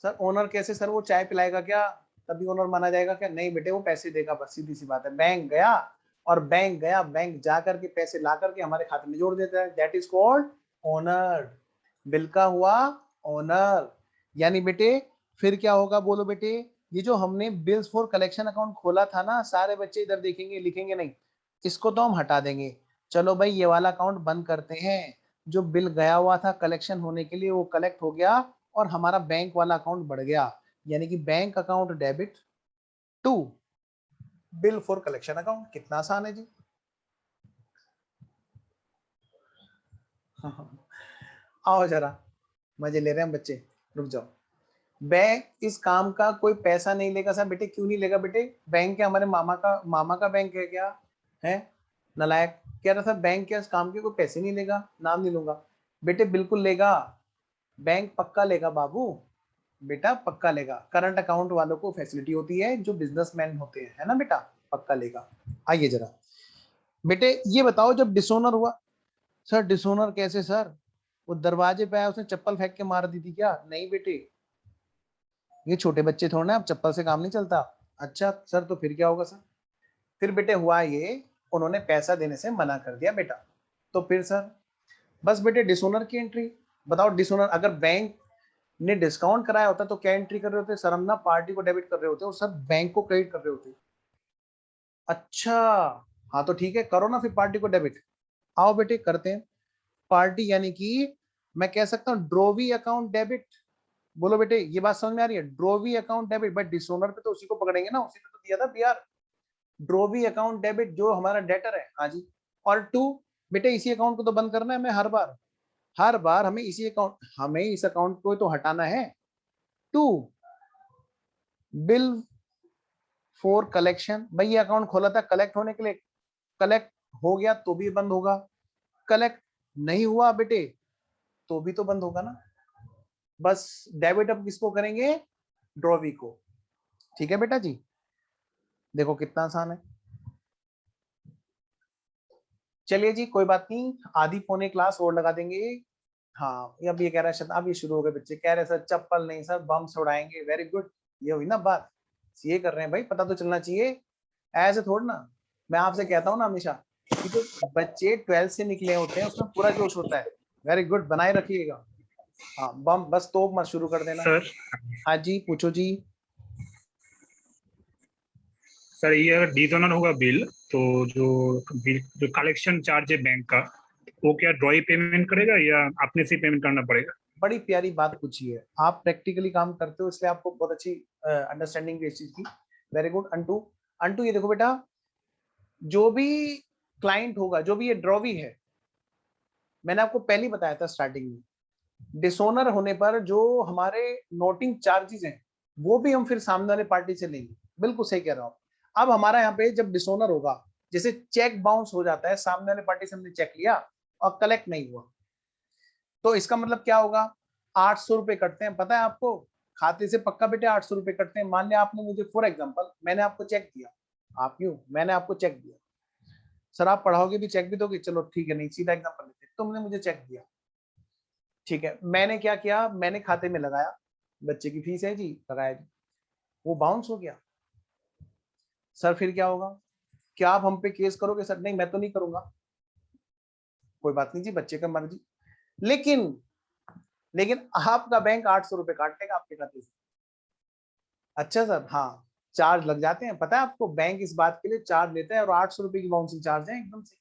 सर ओनर कैसे, सर वो चाय पिलाएगा क्या तभी ओनर माना जाएगा क्या? नहीं बेटे, वो पैसे देगा, बस सीधी सी बात है। बैंक गया, और बैंक गया, बैंक जाकर के पैसे ला करके हमारे खाते में जोड़ देता है, that is called owner. Bill का हुआ ओनर। यानी बेटे फिर क्या होगा बोलो बेटे, ये जो हमने बिल्स फॉर कलेक्शन अकाउंट खोला था ना, सारे बच्चे इधर देखेंगे, लिखेंगे नहीं, इसको तो हम हटा देंगे। चलो भाई ये वाला अकाउंट बंद करते हैं, जो बिल गया हुआ था कलेक्शन होने के लिए वो कलेक्ट हो गया, और हमारा बैंक वाला अकाउंट बढ़ गया, यानी कि bank account debit to bill for collection account. कितना आसान है जी। आओ जरा, मजे ले रहे हैं बच्चे, रुक जाओ। बैंक इस काम का कोई पैसा नहीं लेगा सर। बेटे क्यों नहीं लेगा बेटे? बैंक क्या हमारे मामा का बैंक है क्या? है नालायक, कह रहा था बैंक क्या इस काम के कोई पैसे नहीं लेगा? नाम नहीं लूंगा बेटे, बिल्कुल लेगा, बैंक पक्का लेगा बाबू, बेटा पक्का लेगा। करंट अकाउंट वालों को फैसिलिटी होती है, जो बिजनेसमैन होते हैं, है ना बेटा, पक्का लेगा। आइए जरा बेटे ये बताओ, जब डिसोनर हुआ। सर डिसोनर कैसे सर? वो दरवाजे पे आया, उसने चप्पल फेंक के मार दी थी क्या? नहीं बेटे, ये छोटे बच्चे थोड़ा ना, अब चप्पल से काम नहीं चलता। अच्छा सर, तो फिर क्या होगा सर? फिर बेटे हुआ ये, उन्होंने पैसा देने से मना कर दिया बेटा। तो फिर सर, बस बेटे डिसोनर की एंट्री। बताओ डिसोनर, अगर बैंक ने डिस्काउंट कराया होता तो क्या एंट्री कर रहे होते सर? हम ना पार्टी को डेबिट कर रहे होते और सर बैंक को क्रेडिट कर रहे होते। अच्छा, हाँ तो ठीक है, करो ना फिर पार्टी को डेबिट। आओ बेटे करते हैं पार्टी, यानी कि मैं कह सकता हूँ ड्रोवी अकाउंट डेबिट। बोलो बेटे, ये बात समझ में आ रही है? ड्रोवी अकाउंट डेबिट, बट डिसोनर पे तो उसी को पकड़ेंगे ना, उसी ने तो दिया था बीआर। ड्रोवी अकाउंट डेबिट जो हमारा डेटर है, हाँ जी। और टू, बेटे इसी अकाउंट को तो बंद करना है, हमें हर बार हमें इस अकाउंट को तो हटाना है। टू, बिल फॉर कलेक्शन, भाई ये अकाउंट खोला था कलेक्ट होने के लिए, कलेक्ट हो गया तो भी बंद होगा, कलेक्ट नहीं हुआ बेटे तो भी तो बंद होगा ना। बस डेबिट अब किसको करेंगे? ड्रॉवी को। ठीक है बेटा जी, देखो कितना आसान है। चलिए जी कोई बात नहीं, आधी पौने क्लास और लगा देंगे। हाँ, अब ये कह रहा है अब ये शुरू हो गए बच्चे, कह रहे सर चप्पल नहीं सर, बम से उड़ाएंगे। वेरी गुड, ये हुई ना बात, ये कर रहे हैं भाई, पता तो चलना चाहिए, ऐसे थोड़ा ना। मैं आपसे कहता हूँ ना हमेशा कि जो बच्चे 12th से निकले होते हैं उसमें पूरा जोश होता है। वेरी गुड, बनाए रखिएगा। हाँ बम, बस तो मत शुरू कर देना। सर हाँ जी पूछो जी। सर ये अगर डिसऑनर होगा बिल, तो जो कलेक्शन चार्ज है बैंक का, वो क्या ड्रॉई पेमेंट करेगा या अपने से पेमेंट करना पड़ेगा? बड़ी प्यारी बात पूछी है, आप प्रैक्टिकली काम करते हो इसलिए आपको बहुत अच्छी अंडरस्टैंडिंग इस चीज की। Very good unto. अंटू ये देखो बेटा, जो भी क्लाइंट होगा, जो भी ये ड्रॉवी है, मैंने आपको पहले ही बताया था स्टार्टिंग में, डिसोनर होने पर जो हमारे नोटिंग चार्जेस हैं वो भी हम फिर सामने वाले पार्टी से लेंगे। बिल्कुल सही कह रहा हूं। अब हमारा यहाँ पे जब डिसोनर होगा, जैसे चेक बाउंस हो जाता है, सामने वाले पार्टी से हमने चेक लिया और कलेक्ट नहीं हुआ, तो इसका मतलब क्या होगा? 800 रुपए कटते हैं, पता है आपको? खाते से पक्का बेटे 800 रुपए कटते हैं। मान लिया आपने मुझे, फॉर एग्जांपल मैंने आपको चेक दिया, आप क्यों, मैंने आपको चेक दिया, सर आप पढ़ाओगे भी चेक भी दोगे, चलो ठीक है, नहीं सीधा एग्जांपल लेते हैं। तुमने मुझे चेक दिया, ठीक है, मैंने क्या किया, मैंने खाते में लगाया, बच्चे की फीस है जी, लगाया जी, वो बाउंस हो गया। सर फिर क्या होगा? क्या आप हम पे केस करोगे? सर नहीं, मैं तो नहीं करूंगा। कोई बात नहीं जी, बच्चे का मर्जी। लेकिन लेकिन आपका बैंक 800 रुपए काट लेगा आपके खाते से। अच्छा सर, हाँ चार्ज लग जाते हैं, पता है आपको, बैंक इस बात के लिए चार्ज लेता है, और 800 रुपए की बाउंसिंग चार्ज है एकदम से।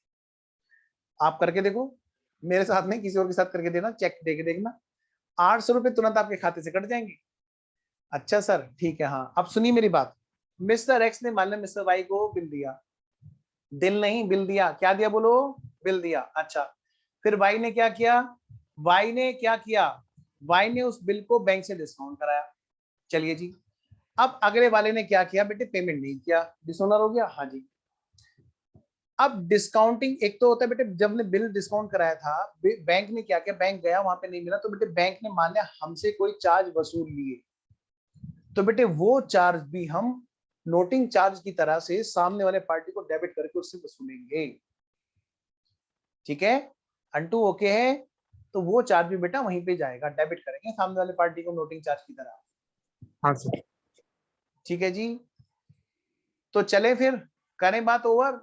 आप करके देखो, मेरे साथ नहीं किसी और के साथ करके देना, चेक दे के देखना, 800 रुपए तुरंत आपके खाते से कट जाएंगे। अच्छा सर ठीक है, हाँ अब सुनिए मेरी बात। मिस्टर एक्स ने मान लिया मिस्टर वाई को बिल दिया, दिल नहीं बिल दिया, क्या दिया बोलो? बिल दिया। अच्छा, फिर वाई ने क्या किया? वाई ने उस बिल को बैंक से डिस्काउंट कराया। चलिए जी, अब अगले वाले ने क्या किया बेटे? पेमेंट नहीं किया, डिसऑनर हो गया। हाँ जी। अब डिस्काउंटिंग एक तो होता है बेटे, जब ने बिल डिस्काउंट कराया था, बैंक ने क्या किया? बैंक गया, वहां पे नहीं मिला, तो बेटे बैंक ने मान लिया हमसे कोई चार्ज वसूल लिए, तो बेटे वो चार्ज भी हम नोटिंग चार्ज की तरह से सामने वाले पार्टी को डेबिट करके उससे वसूलेंगे। ठीक है अंटू, ओके है? तो वो चार्ज भी बेटा वहीं पे जाएगा, डेबिट करेंगे सामने वाले पार्टी को नोटिंग चार्ज की तरह। हाँ सर। ठीक है जी, तो चले फिर, करें बात ओवर।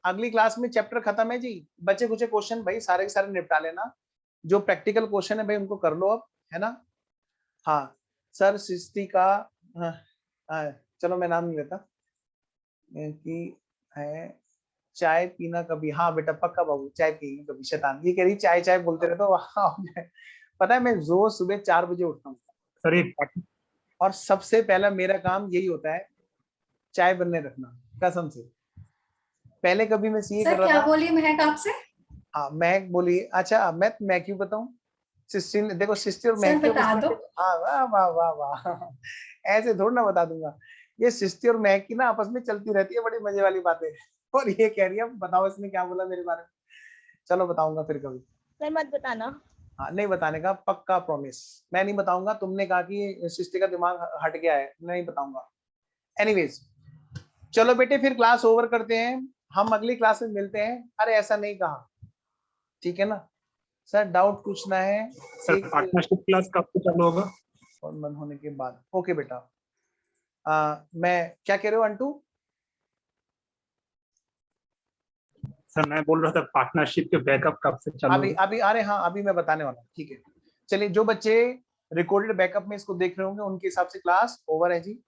अगली क्लास में चैप्टर खत्म है जी। बचे कुछ क्वेश्चन भाई सारे के सारे निपटा लेना, जो प्रैक्टिकल क्वेश्चन है भाई उनको कर लो अब, है ना? हाँ सर सृष्टि का, हाँ, हाँ, चलो मैं नाम नहीं लेता, कि है चाय पीना कभी, हाँ बेटा पक्का बाबू चाय पिएंगे कभी। शैतान ये कह रही चाय चाय बोलते रहते हो, हाँ पता है मैं रोज सुबह 4 बजे उठता हूँ, सर एक और सबसे पहला मेरा काम यही होता है चाय बनने रखना, कसम से। पहले कभी मैं सीए कर सर रहा क्या था। बोली महक आपसे? हाँ महक बोली, अच्छा मैं क्यों बताऊं? सिस्टीन, देखो सिस्टी और सर महक बता दो। हाँ वाह वाह वाह वाह ऐसे थोड़ा ना बता दूंगा। ये सिस्टी और महक की ना आपस में चलती रहती है बड़ी मजे वाली बातें और ये कह रही है बताओ इसने क्या बोला मेरे बारे में। चलो बताऊंगा फिर कभी। सर मत बताना। हाँ नहीं बताने का पक्का प्रॉमिस, मैं नहीं बताऊंगा। तुमने कहा कि सिस्टी का दिमाग हट गया है, नहीं बताऊंगा। एनीवेज चलो बेटे फिर क्लास ओवर करते हैं, हम अगली क्लास में मिलते हैं। अरे ऐसा नहीं कहा, ठीक है ना सर, डाउट पूछना है सर पार्टनरशिप क्लास कब से चालू होगा? और मन होने के बाद। ओके बेटा, मैं क्या कह रहे हो अंटू? सर मैं बोल रहा था पार्टनरशिप के बैकअप कब से चालू अभी होगा? अभी अरे हाँ अभी मैं बताने वाला हूँ, ठीक है। चलिए जो बच्चे रिकॉर्डेड बैकअप में इसको देख रहे होंगे उनके हिसाब से क्लास ओवर है जी।